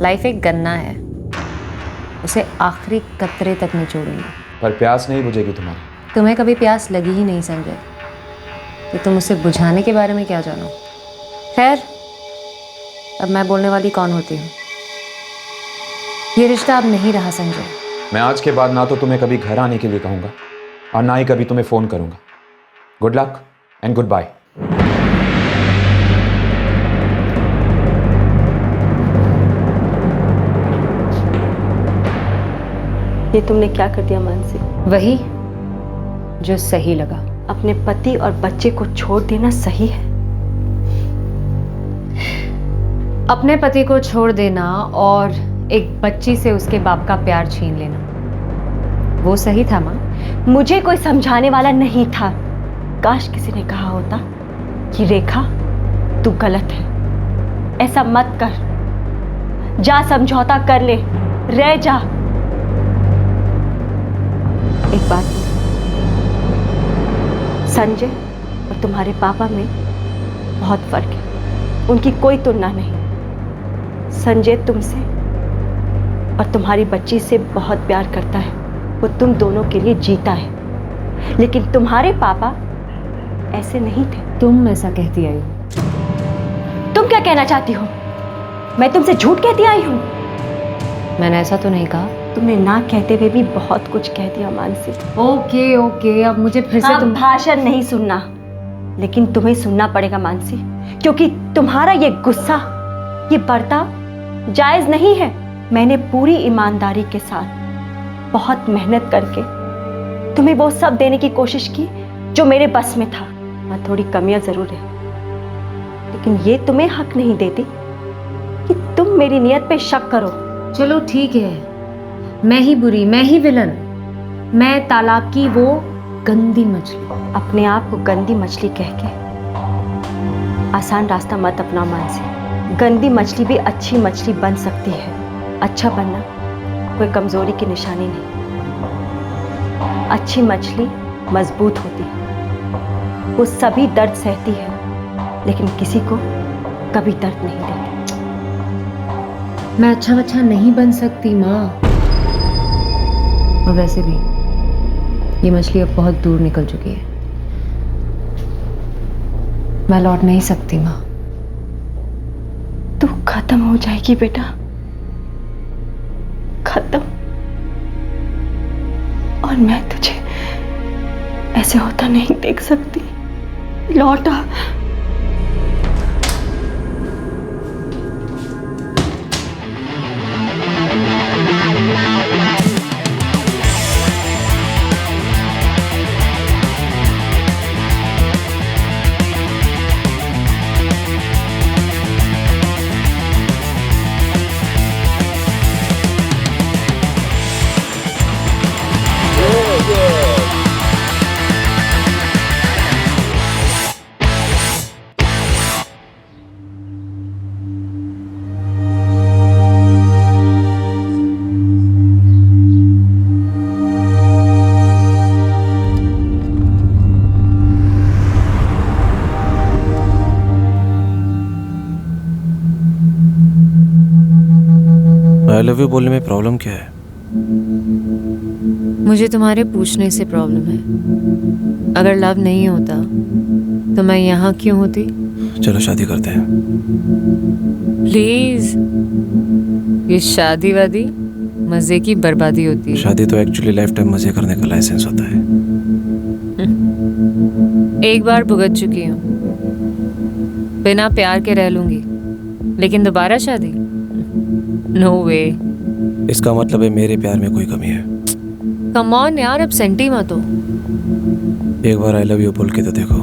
लाइफ एक गन्ना है, उसे आखिरी कतरे तक निचोड़ेंगे। पर प्यास नहीं बुझेगी तुम्हारी। तुम्हें कभी प्यास लगी ही नहीं संजय, तो तुम उसे बुझाने के बारे में क्या जानो? खैर, अब मैं बोलने वाली कौन होती हूँ? ये रिश्ता अब नहीं रहा संजय। मैं आज के बाद ना तो तुम्हें कभी घर आने के लिए कहूंगा और ना ही कभी तुम्हें फोन करूंगा। Good luck and good bye. ये तुमने क्या कर दिया मानसी? वही जो सही लगा। अपने पति और बच्चे को छोड़ देना सही है? अपने पति को छोड़ देना और एक बच्ची से उसके बाप का प्यार छीन लेना, वो सही था माँ? मुझे कोई समझाने वाला नहीं था। काश किसी ने कहा होता कि रेखा तू गलत है, ऐसा मत कर, जा समझौता कर ले, रह जा। एक बात, संजय और तुम्हारे पापा में बहुत फर्क है, उनकी कोई तुलना नहीं। संजय तुमसे और तुम्हारी बच्ची से बहुत प्यार करता है, वो तुम दोनों के लिए जीता है, लेकिन तुम्हारे पापा ऐसे नहीं थे। तुम ऐसा कहती आई हो? तुम क्या कहना चाहती हो? मैं तुमसे झूठ कहती आई हूँ? मैंने ऐसा तो नहीं कहा। तुमने ना कहते हुए भी बहुत कुछ कह दिया मानसी। ओके ओके, अब मुझे फिर से तुम भाषण नहीं सुनना, लेकिन तुम्हें सुनना पड़ेगा मानसी, क्योंकि तुम्हारा ये गुस्सा, ये बर्ताव जायज नहीं है। मैंने पूरी ईमानदारी के साथ बहुत मेहनत करके तुम्हें वो सब देने की कोशिश की जो मेरे बस में था। और थोड़ी कमियां जरूर है, लेकिन ये तुम्हें हक नहीं देती कि तुम मेरी नियत पे शक करो। चलो ठीक है, मैं ही बुरी, मैं ही विलन, मैं तालाब की वो गंदी मछली। अपने आप को गंदी मछली कह के आसान रास्ता मत अपना मानसी। गंदी मछली भी अच्छी मछली बन सकती है। अच्छा बनना कोई कमजोरी की निशानी नहीं। अच्छी मछली मजबूत होती है, वो सभी दर्द सहती है, लेकिन किसी को कभी दर्द नहीं देती। मैं अच्छा नहीं बन सकती माँ, और वैसे भी ये मछली अब बहुत दूर निकल चुकी है, मैं लौट नहीं सकती माँ। तू खत्म हो जाएगी बेटा, खत्म। और मैं तुझे ऐसे होता नहीं देख सकती। लौट आ। आई लव यू बोलने में प्रॉब्लम क्या है? मुझे तुम्हारे पूछने से प्रॉब्लम है। अगर लव नहीं होता तो मैं यहाँ क्यों होती? चलो शादी करते हैं। प्लीज, ये शादी वादी मजे की बर्बादी होती है। शादी तो एक्चुअली लाइफ टाइम मजे करने का लाइसेंस होता है। एक बार भुगत चुकी हूँ, बिना प्यार के रह लूंगी, लेकिन दोबारा शादी? नो वे। इसका मतलब है मेरे प्यार में कोई कमी है। कम ऑन यार, अब सेंटी मत हो। एक बार आई लव यू बोल के तो देखो।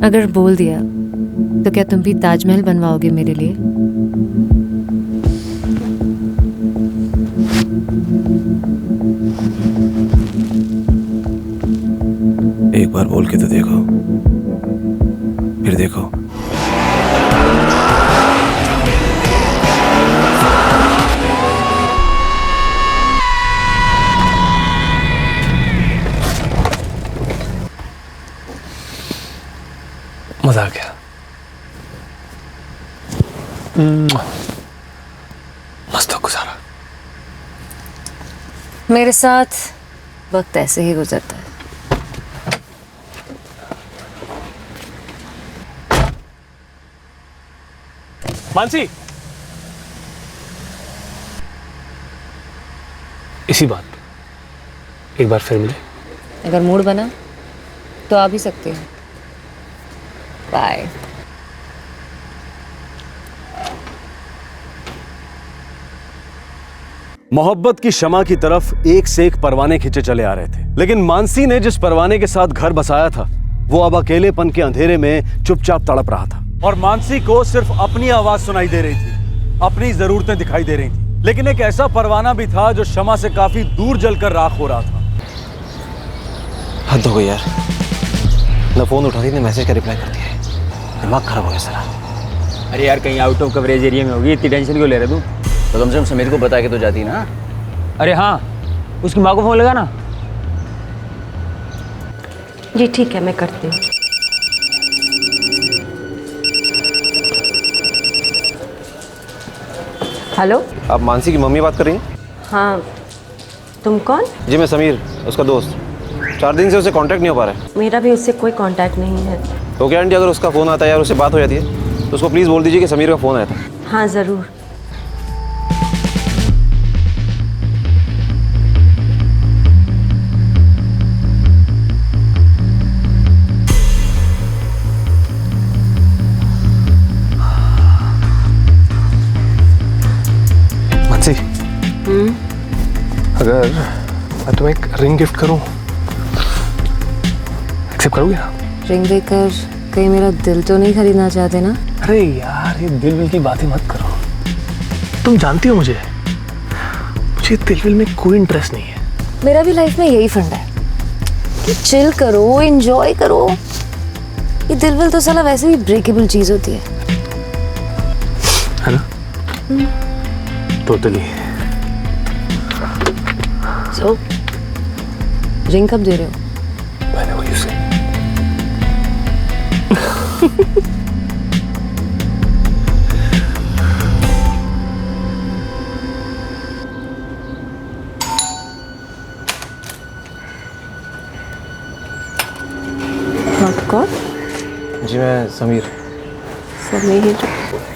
अगर बोल दिया तो क्या तुम भी ताजमहल बनवाओगे मेरे लिए? एक बार बोल के तो देखो, फिर देखो। मजा आ गया। मस्त गुजारा। मेरे साथ वक्त ऐसे ही गुजरता है। मानसी, इसी बात पे एक बार फिर मिले। अगर मूड बना तो आ भी सकते हो। बाय। मोहब्बत की शमा की तरफ एक से एक परवाने खींचे चले आ रहे थे, लेकिन मानसी ने जिस परवाने के साथ घर बसाया था वो अब अकेलेपन के अंधेरे में चुपचाप तड़प रहा था। और मानसी को सिर्फ अपनी आवाज सुनाई दे रही थी, अपनी जरूरतें दिखाई दे रही थी, लेकिन एक ऐसा परवाना भी था जो शमा से काफी दूर जलकर राख हो रहा था। हद हो गई यार, न फोन उठा रही न मैसेज का रिप्लाई करती है। दिमाग खराब हो गया सारा। अरे यार, कहीं आउट ऑफ कवरेज एरिया में होगी, इतनी टेंशन क्यों ले रहे तू? तो कम से कम समीर को बता के तो जाती ना। अरे हाँ, उसकी माँ को फोन लगा ना। जी ठीक है, मैं करती हूँ। हेलो, आप मानसी की मम्मी बात कर रही हैं? हाँ, तुम कौन? जी मैं समीर, उसका दोस्त। 4 दिन से उसे कांटेक्ट नहीं हो पा रहा है। मेरा भी उससे कोई कांटेक्ट नहीं है। तो क्या आंटी, अगर उसका फ़ोन आता है या उससे बात हो जाती है तो उसको प्लीज़ बोल दीजिए कि समीर का फ़ोन आया था। हाँ ज़रूर। मानसी, अगर मैं तुम्हें एक रिंग गिफ्ट करूं, एक्सेप्ट करोगे ना? रिंग देकर कहीं मेरा दिल तो नहीं खरीदना चाहते ना? अरे यार, ये दिल विल की बात ही मत करो। तुम जानती हो मुझे दिल विल में कोई इंटरेस्ट नहीं है। मेरा भी लाइफ में यही फंडा है कि चिल करो, एंजॉय करो। ये दिल विल तो साला वैसे भी ब्रेकेबल चीज होती है ना? टोटली। सो रिंग कब दे रहे हो? Whenever you say. कौन? जी मैं समीर। समीर।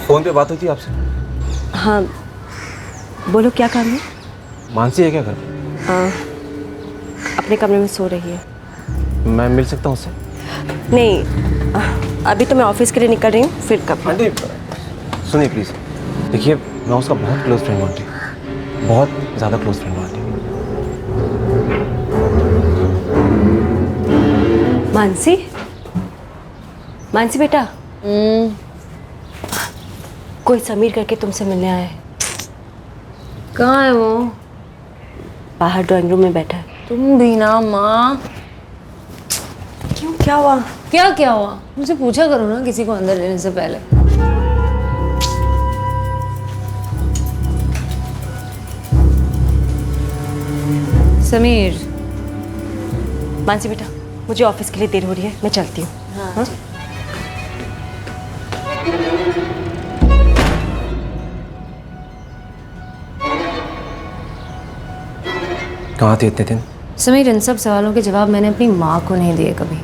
फ़ोन पे बात हुई थी आपसे? हाँ, बोलो क्या काम है? मानसी है क्या घर? अपने कमरे में सो रही है। मैं मिल सकता हूँ उससे? नहीं, अभी तो मैं ऑफिस के लिए निकल रही हूँ, फिर कब? सुनिए प्लीज़, देखिए मैं उसका बहुत क्लोज फ्रेंड हूँ आंटी, बहुत ज़्यादा क्लोज फ्रेंड हूँ आंटी। मानसी, मानसी बेटा, कोई समीर करके तुमसे मिलने आया है। कहाँ है वो? बाहर ड्राइंग रूम में बैठा है। तुम भी ना माँ। क्यों, क्या हुआ? क्या क्या हुआ? मुझे पूछा करो ना किसी को अंदर लेने से पहले। समीर। मानसी बेटा, मुझे ऑफिस के लिए देर हो रही है, मैं चलती हूँ। हाँ? कहाँ थे इतने दिन? समीर, इन सब सवालों के जवाब मैंने अपनी माँ को नहीं दिए कभी।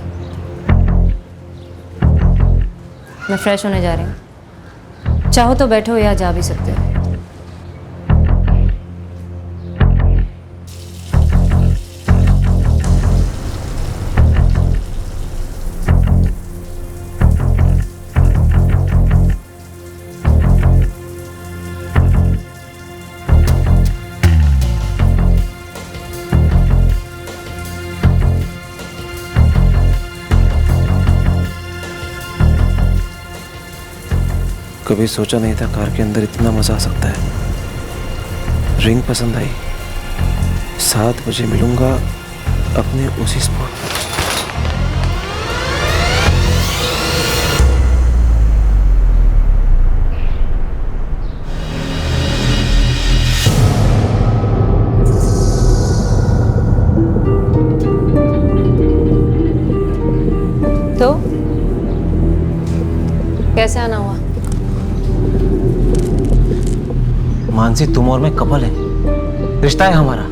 मैं फ्रेश होने जा रही हूँ, चाहो तो बैठो या जा भी सकते हो। कभी सोचा नहीं था कार के अंदर इतना मजा आ सकता है। रिंग पसंद आई। 7 बजे मिलूंगा अपने उसी स्पॉट पर। तो कैसे आना हुआ? मानसी, तुम और मैं कपल है, रिश्ता है हमारा।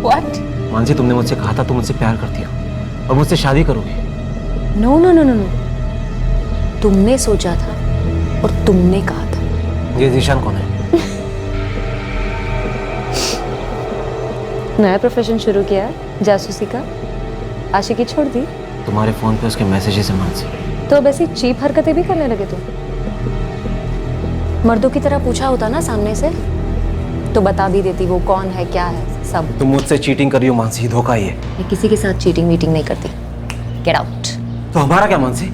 What? मानसी, तुमने मुझसे कहा था तुम मुझसे प्यार करती हो और मुझसे शादी करोगी। No no no no no, तुमने सोचा था और तुमने कहा था। ये जीशान कौन है? नया प्रोफेशन शुरू किया है, जासूसी का। आशिकी छोड़ दी तुम्हारे फोन पे उसके मैसेजेस हैं मानसी। तो अब ऐसी चीप हरकतें भी करने लगे तुम। मर्दों की तरह पूछा होता ना सामने से तो बता भी देती वो कौन है क्या है सब। तुम मुझसे चीटिंग कर रही हो मानसी, धोखा ही है। मैं किसी के साथ चीटिंग वीटिंग नहीं करती। Get out. तो हमारा क्या मानसी?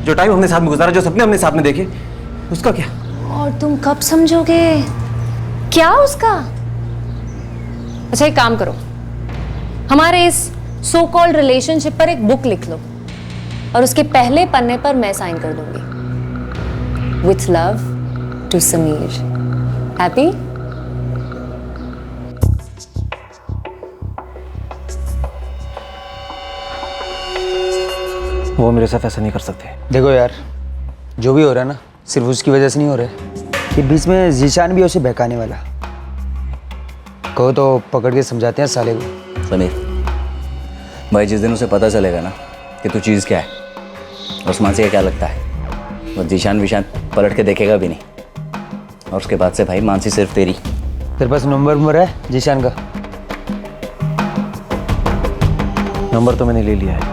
जो टाइम हमने साथ में गुजारा, जो सपने हमने साथ में देखे, उसका क्या? और तुम कब समझोगे क्या उसका? अच्छा एक काम करो, हमारे इस सो कॉल्ड रिलेशनशिप पर एक बुक लिख लो और उसके पहले पन्ने पर मैं साइन कर दूंगी। With love to Sameer. Happy? वो मेरे साथ ऐसा नहीं कर सकते। देखो यार, जो भी हो रहा है ना सिर्फ उसकी वजह से नहीं हो रहा है। कि बीच में जीशान भी उसे बहकाने वाला। कहो तो पकड़ के समझाते हैं साले को। समीर भाई, जिस दिन उसे पता चलेगा ना कि तू चीज़ क्या है और उस मानसी का क्या लगता है, वो जीशान विशान पलट के देखेगा भी नहीं। और उसके बाद से भाई मानसी सिर्फ तेरी। तेरे पास नंबर है जीशान का? नंबर तो मैंने ले लिया है,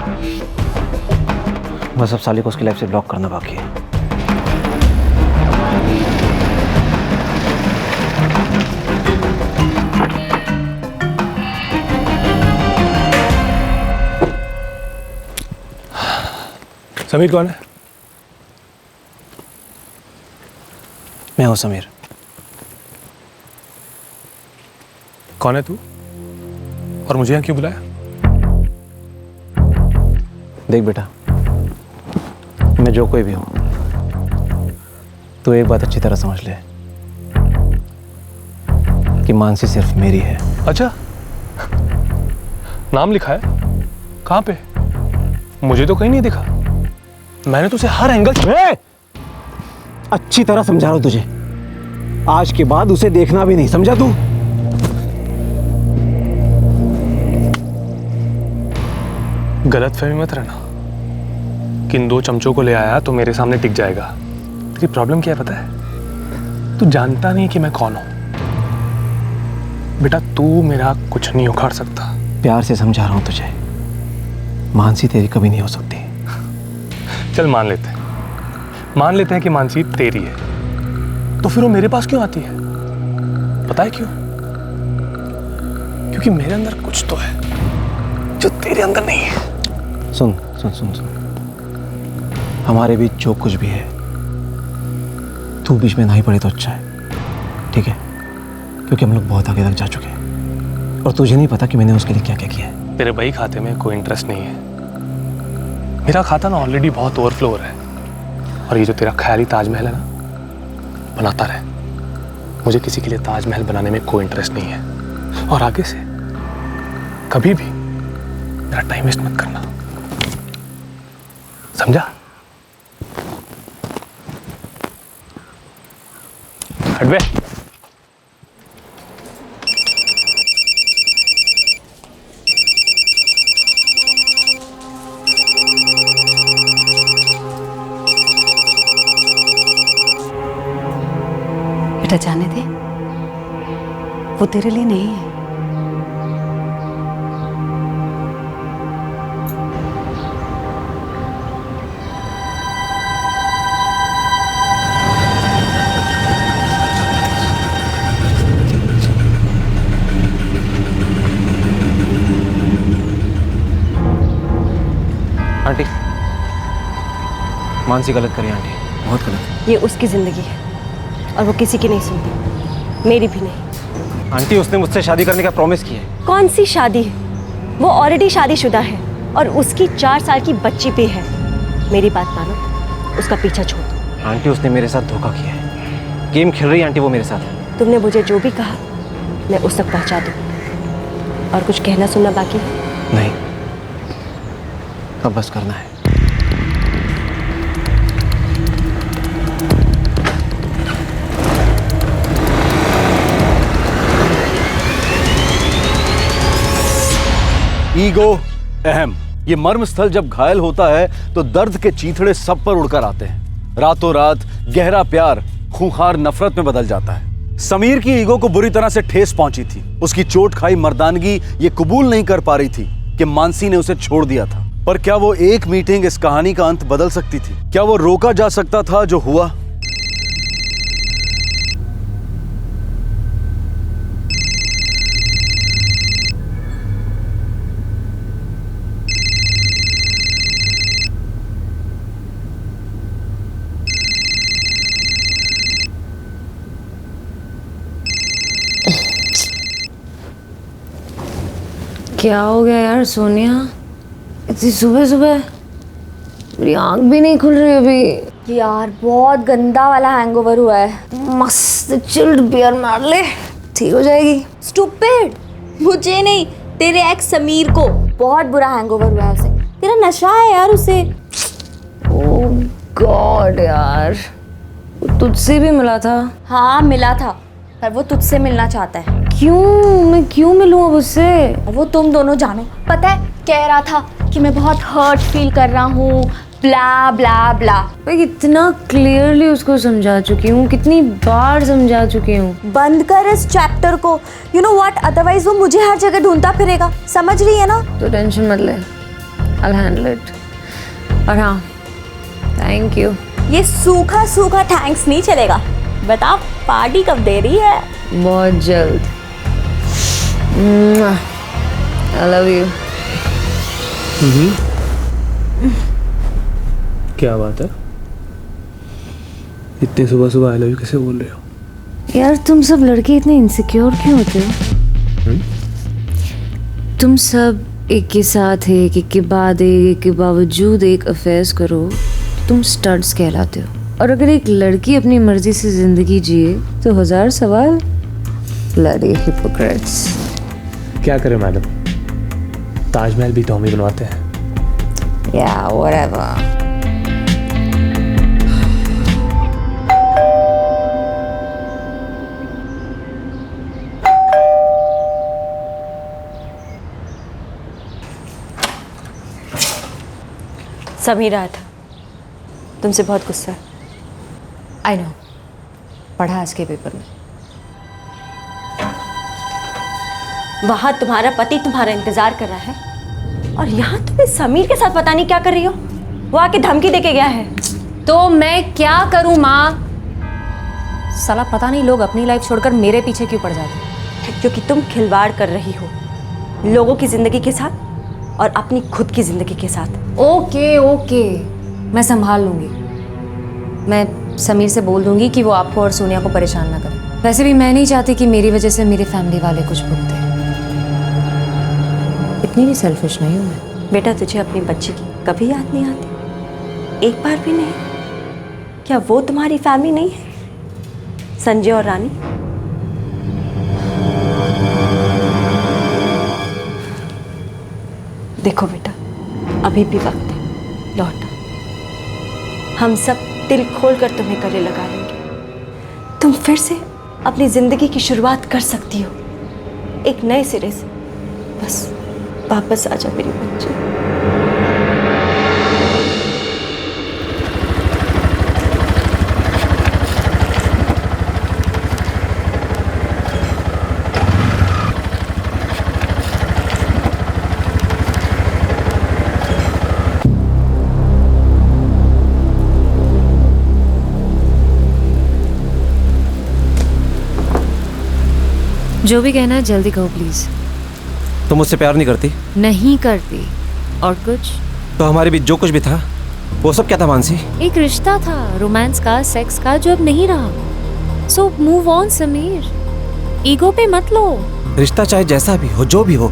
बस अब साली को उसकी लाइफ से ब्लॉक करना बाकी है। समीर कौन है? मैं हूं समीर। कौन है तू और मुझे यहाँ क्यों बुलाया? देख बेटा, मैं जो कोई भी हूं, तो एक बात अच्छी तरह समझ ले कि मानसी सिर्फ मेरी है। अच्छा, नाम लिखा है? कहाँ पे? मुझे तो कहीं नहीं दिखा। मैंने तुझे हर एंगल अच्छी तरह समझा रहा हूं तुझे। आज के बाद उसे देखना भी नहीं, समझा तू? गलत फहमी मत रहना कि इन 2 चमचों को ले आया तो मेरे सामने टिक जाएगा। तेरी प्रॉब्लम क्या है पता है? तू जानता नहीं कि मैं कौन हूं। बेटा तू मेरा कुछ नहीं उखाड़ सकता। प्यार से समझा रहा हूं तुझे, मानसी तेरी कभी नहीं हो सकती। चल मान लेते हैं कि मानसी तेरी है, तो फिर वो मेरे पास क्यों आती है? पता है क्यों? क्योंकि मेरे अंदर कुछ तो है जो तेरे अंदर नहीं है। सुन सुन सुन सुन, हमारे बीच जो कुछ भी है, तू बीच में नहीं पड़े तो अच्छा है, ठीक है? क्योंकि हम लोग बहुत आगे तक जा चुके हैं और तुझे नहीं पता कि मैंने उसके लिए क्या क्या किया है। तेरे भाई खाते में कोई इंटरेस्ट नहीं है। मेरा खाता ना ऑलरेडी बहुत ओवरफ्लो हो रहा है। और ये जो तेरा ख्याली ताजमहल है ना, बनाता रहे। मुझे किसी के लिए ताजमहल बनाने में कोई इंटरेस्ट नहीं है। और आगे से कभी भी मेरा टाइम वेस्ट मत करना, समझा? हट बे। बेटा जाने दे, वो तेरे लिए नहीं है। आंटी, मानसी गलत करी आंटी, बहुत गलत। ये उसकी जिंदगी है और वो किसी की नहीं सुनती, मेरी भी नहीं। आंटी, उसने मुझसे शादी करने का प्रॉमिस किया है। कौन सी शादी है? वो ऑलरेडी शादीशुदा है और उसकी 4 साल की बच्ची भी है। मेरी बात मानो, उसका पीछा छोड़ दो। आंटी, उसने मेरे साथ धोखा किया है। गेम खेल रही है आंटी वो मेरे साथ। तुमने मुझे जो भी कहा मैं उस तक पहुंचा दूँ। और कुछ कहना सुनना बाकी है? नहीं, अब बस करना है। ईगो अहम, ये मर्म स्थल जब घायल होता है तो दर्द के चीथड़े सब पर उड़कर आते हैं। रातों रात गहरा प्यार खूंखार नफरत में बदल जाता है। समीर की ईगो को बुरी तरह से ठेस पहुंची थी। उसकी चोट खाई मर्दानगी ये कबूल नहीं कर पा रही थी कि मानसी ने उसे छोड़ दिया था। पर क्या वो एक मीटिंग इस कहानी का अंत बदल सकती थी? क्या वो रोका जा सकता था जो हुआ? क्या हो गया यार सोनिया, इतनी सुबह सुबह? मेरी आंख भी नहीं खुल रही अभी। यार बहुत गंदा वाला हैंगओवर हुआ है। मस्त चिल्ड बियर मार ले, ठीक हो जाएगी। स्टूपिड, मुझे नहीं, तेरे एक्स समीर को बहुत बुरा हैंगओवर हुआ है उसे। तेरा नशा है यार उसे। ओह गॉड यार, वो तुझसे भी मिला था? हाँ मिला था, पर वो तुझसे मिलना चाहता है। क्यों? मैं क्यों मिलूं अब उससे? वो तुम दोनों जानो। पता है कह रहा था कि मैं बहुत हर्ट फील कर रहा हूँ, ब्ला ब्ला ब्ला। मैं कितना क्लियरली उसको समझा चुकी हूँ, कितनी बार समझा चुकी हूँ। बंद कर इस चैप्टर को। यू नो व्हाट, अदरवाइज वो मुझे हर जगह ढूंढता फिरेगा, समझ रही है ना? तो टेंशन मत ले, I'll handle it। और हाँ, थैंक यू। ये सूखा सूखा थैंक्स नहीं चलेगा। बता पार्टी कब दे रही है? बहुत जल्द। I love you। क्या बात है, इतनी सुबह सुबह आई लव यू कैसे बोल रहे हो? यार तुम सब लड़के इतने इनसिक्योर क्यों होते हो? तुम सब एक के साथ एक के बाद एक के बावजूद एक अफेयर्स करो, तुम स्टड्स कहलाते हो। और अगर एक लड़की अपनी मर्जी से जिंदगी जिए तो 1000 सवाल। Bloody Hippocrates. क्या करें मैडम, ताजमहल भी तो हम ही बनवाते हैं। Yeah, whatever। समीर आया था, तुमसे बहुत गुस्सा है। आई नो, पढ़ा आज के पेपर में। वहां तुम्हारा पति तुम्हारा इंतजार कर रहा है और यहाँ तुम इस समीर के साथ पता नहीं क्या कर रही हो। वो आके धमकी देके गया है। तो मैं क्या करूं माँ? साला पता नहीं लोग अपनी लाइफ छोड़कर मेरे पीछे क्यों पड़ जाते हैं। क्योंकि तुम खिलवाड़ कर रही हो लोगों की जिंदगी के साथ और अपनी खुद की जिंदगी के साथ। ओके ओके, मैं संभाल लूंगी। मैं समीर से बोल दूंगी कि वो आपको और सोनिया को परेशान ना करे। वैसे भी मैं नहीं चाहती कि मेरी वजह से मेरी फैमिली वाले कुछ भुगते। इतनी भी सेल्फिश नहीं हूँ मैं। बेटा तुझे अपनी बच्ची की कभी याद नहीं आती? एक बार भी नहीं? क्या वो तुम्हारी फैमिली नहीं है, संजय और रानी? देखो बेटा, अभी भी वक्त है, लौटा। हम सब दिल खोल कर तुम्हें गले लगा लेंगे। तुम फिर से अपनी जिंदगी की शुरुआत कर सकती हो, एक नए सिरे से। बस वापस आ जा मेरी बच्ची। जो भी कहना है जल्दी कहो प्लीज। तुम मुझसे प्यार नहीं करती? नहीं करती। और कुछ? तो हमारे बीच जो कुछ भी था वो सब क्या था मानसी? एक रिश्ता था, रोमांस का, सेक्स का, जो अब नहीं रहा। So move on Sameer, ego पे मत लो। रिश्ता चाहे जैसा भी हो, जो भी हो,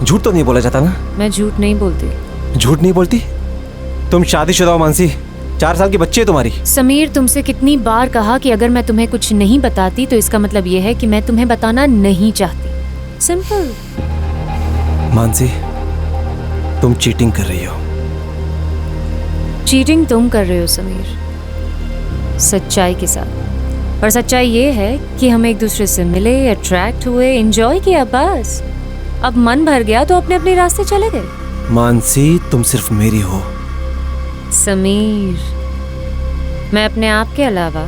झूठ तो नहीं बोला जाता ना। मैं झूठ नहीं बोलती। झूठ नहीं बोलती? तुम शादीशुदा हो मानसी, 4 साल की बच्ची है तुम्हारी। समीर, तुमसे कितनी बार कहा कि अगर मैं तुम्हें कुछ नहीं बताती तो इसका मतलब ये है कि मैं तुम्हें बताना नहीं चाहती। सिंपल। मानसी, तुम चीटिंग कर रही हो। चीटिंग तुम कर रहे हो समीर, सच्चाई के साथ। और सच्चाई ये है कि हम एक दूसरे से मिले, अट्रैक्ट हुए, एंजॉय किया, बस। अब मन भर गया तो अपने अपने रास्ते चले गए। मानसी, तुम सिर्फ मेरी हो। समीर, मैं अपने आप के अलावा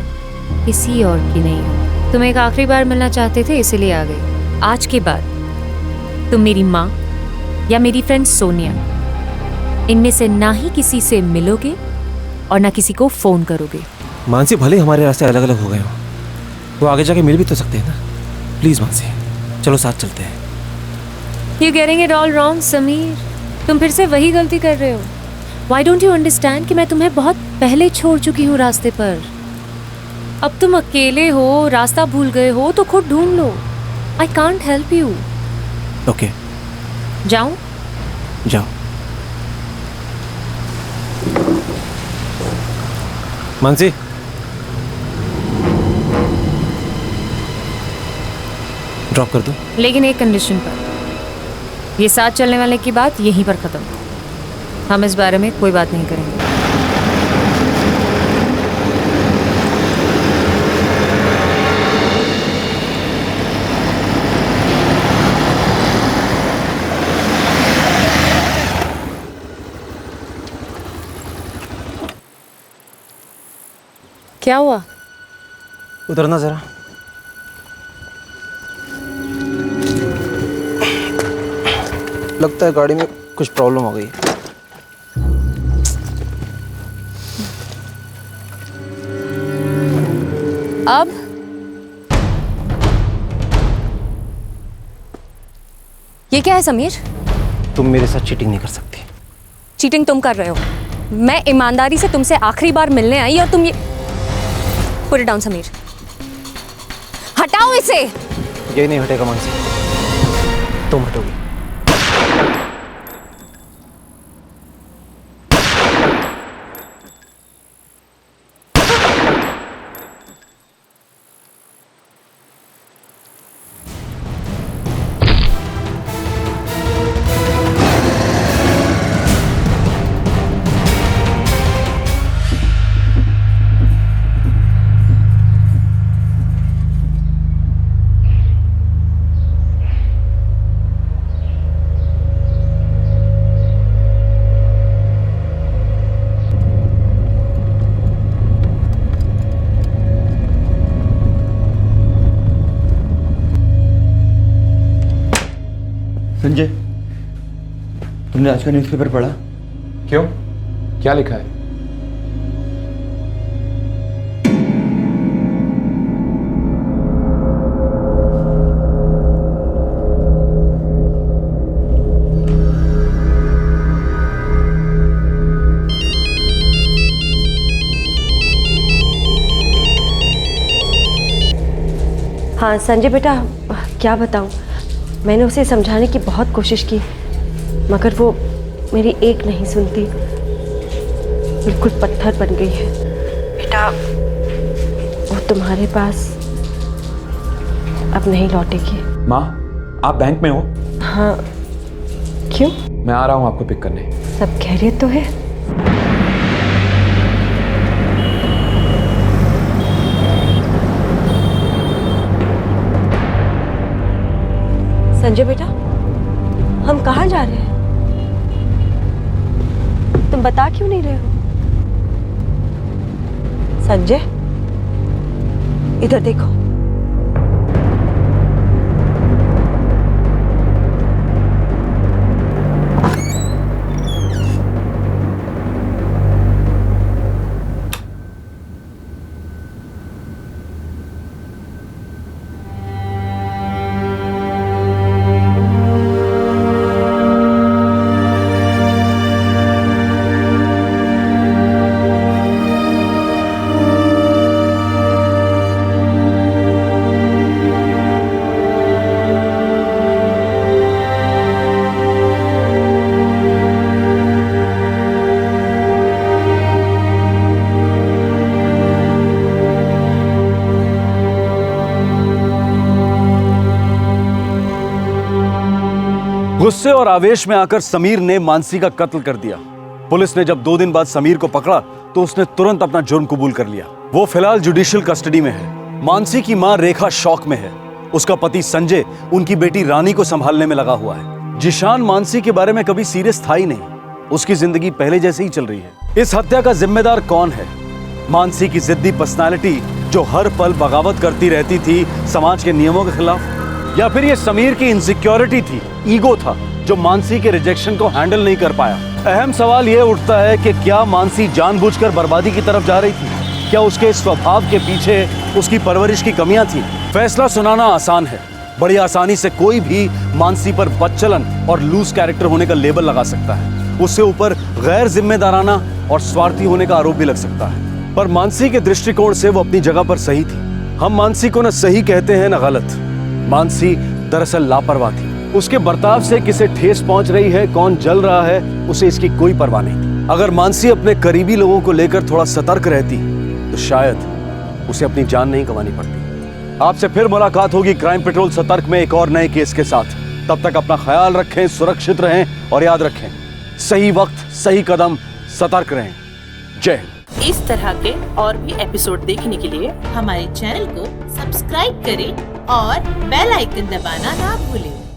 किसी और की नहीं हूँ। तुम एक आखिरी बार मिलना चाहते थे, इसीलिए आ गई। आज के बाद तुम मेरी माँ या मेरी फ्रेंड सोनिया, इनमें से ना ही किसी से मिलोगे और ना किसी को फोन करोगे। मानसी, भले हमारे रास्ते अलग अलग हो गए हो, तो आगे जाके मिल भी तो सकते हैं ना। प्लीज मानसी, चलो साथ चलते हैं। You're getting it all wrong, Sameer. तुम फिर से वही गलती कर रहे हो। Why don't you understand कि मैं तुम्हें बहुत पहले छोड़ चुकी हूँ रास्ते पर। अब तुम अकेले हो, रास्ता भूल गए हो तो खुद ढूंढ लो। I can't help you। Okay, जाऊं? जाओ। मानसी, ड्रॉप कर दूं? लेकिन एक कंडीशन पर। ये साथ चलने वाले की बात यहीं पर खत्म। हम इस बारे में कोई बात नहीं करेंगे। क्या हुआ? उतरना जरा। लगता है गाड़ी में कुछ प्रॉब्लम हो गई। अब ये क्या है समीर? तुम मेरे साथ चीटिंग नहीं कर सकती। चीटिंग तुम कर रहे हो। मैं ईमानदारी से तुमसे आखिरी बार मिलने आई और तुम ये पुट इट डाउन समीर। हटाओ इसे। ये नहीं हटेगा मानसी, तुम हटोगी। संजय, तुमने आज का न्यूज़पेपर पढ़ा? क्यों? क्या लिखा है? हाँ संजय बेटा, क्या बताऊँ, मैंने उसे समझाने की बहुत कोशिश की, मगर वो मेरी एक नहीं सुनती, बिल्कुल पत्थर बन गई है। बेटा, वो तुम्हारे पास अब नहीं लौटेगी। माँ, आप बैंक में हो? हाँ, क्यों? मैं आ रहा हूँ आपको पिक करने। सब खैरियत तो है? संजय बेटा, हम कहाँ जा रहे हैं? तुम बता क्यों नहीं रहे हो? संजय, इधर देखो। गुस्से और आवेश में आकर समीर ने मानसी का कत्ल कर दिया। पुलिस ने जब 2 दिन बाद समीर को पकड़ा तो उसने तुरंत अपना जुर्म कबूल कर लिया। वो फिलहाल जुडिशियल कस्टडी में है। मानसी की मां रेखा शौक में है। उसका पति संजय उनकी बेटी रानी को संभालने में लगा हुआ है। जिशान मानसी के बारे में कभी सीरियस था ही नहीं। उसकी जिंदगी पहले जैसे ही चल रही है। इस हत्या का जिम्मेदार कौन है? मानसी की जिद्दी पर्सनालिटी जो हर पल बगावत करती रहती थी समाज के नियमों के खिलाफ, या फिर ये समीर की इनसिक्योरिटी थी, ईगो था जो मानसी के रिजेक्शन को हैंडल नहीं कर पाया। अहम सवाल ये उठता है कि क्या मानसी जानबूझकर बर्बादी की तरफ जा रही थी? क्या उसके स्वभाव के पीछे उसकी परवरिश की कमियां थी? फैसला सुनाना आसान है। बड़ी आसानी से कोई भी मानसी पर बदचलन और लूज कैरेक्टर होने का लेबल लगा सकता है। उससे ऊपर गैर जिम्मेदाराना और स्वार्थी होने का आरोप भी लग सकता है। पर मानसी के दृष्टिकोण से वो अपनी जगह पर सही थी। हम मानसी को न सही कहते हैं न गलत। मानसी दरअसल लापरवाह थी। उसके बर्ताव से किसे ठेस पहुंच रही है, कौन जल रहा है, उसे इसकी कोई परवाह नहीं थी। अगर मानसी अपने करीबी लोगों को लेकर थोड़ा सतर्क रहती तो शायद उसे अपनी जान नहीं गंवानी पड़ती। आपसे फिर मुलाकात होगी क्राइम पेट्रोल सतर्क में एक और नए केस के साथ। तब तक अपना ख्याल रखें, सुरक्षित रहें और याद रखें, सही वक्त सही कदम, सतर्क रहें। जय हिंद। इस तरह के और भी एपिसोड देखने के लिए हमारे चैनल को सब्सक्राइब करें और बेल आइकन दबाना ना भूलें।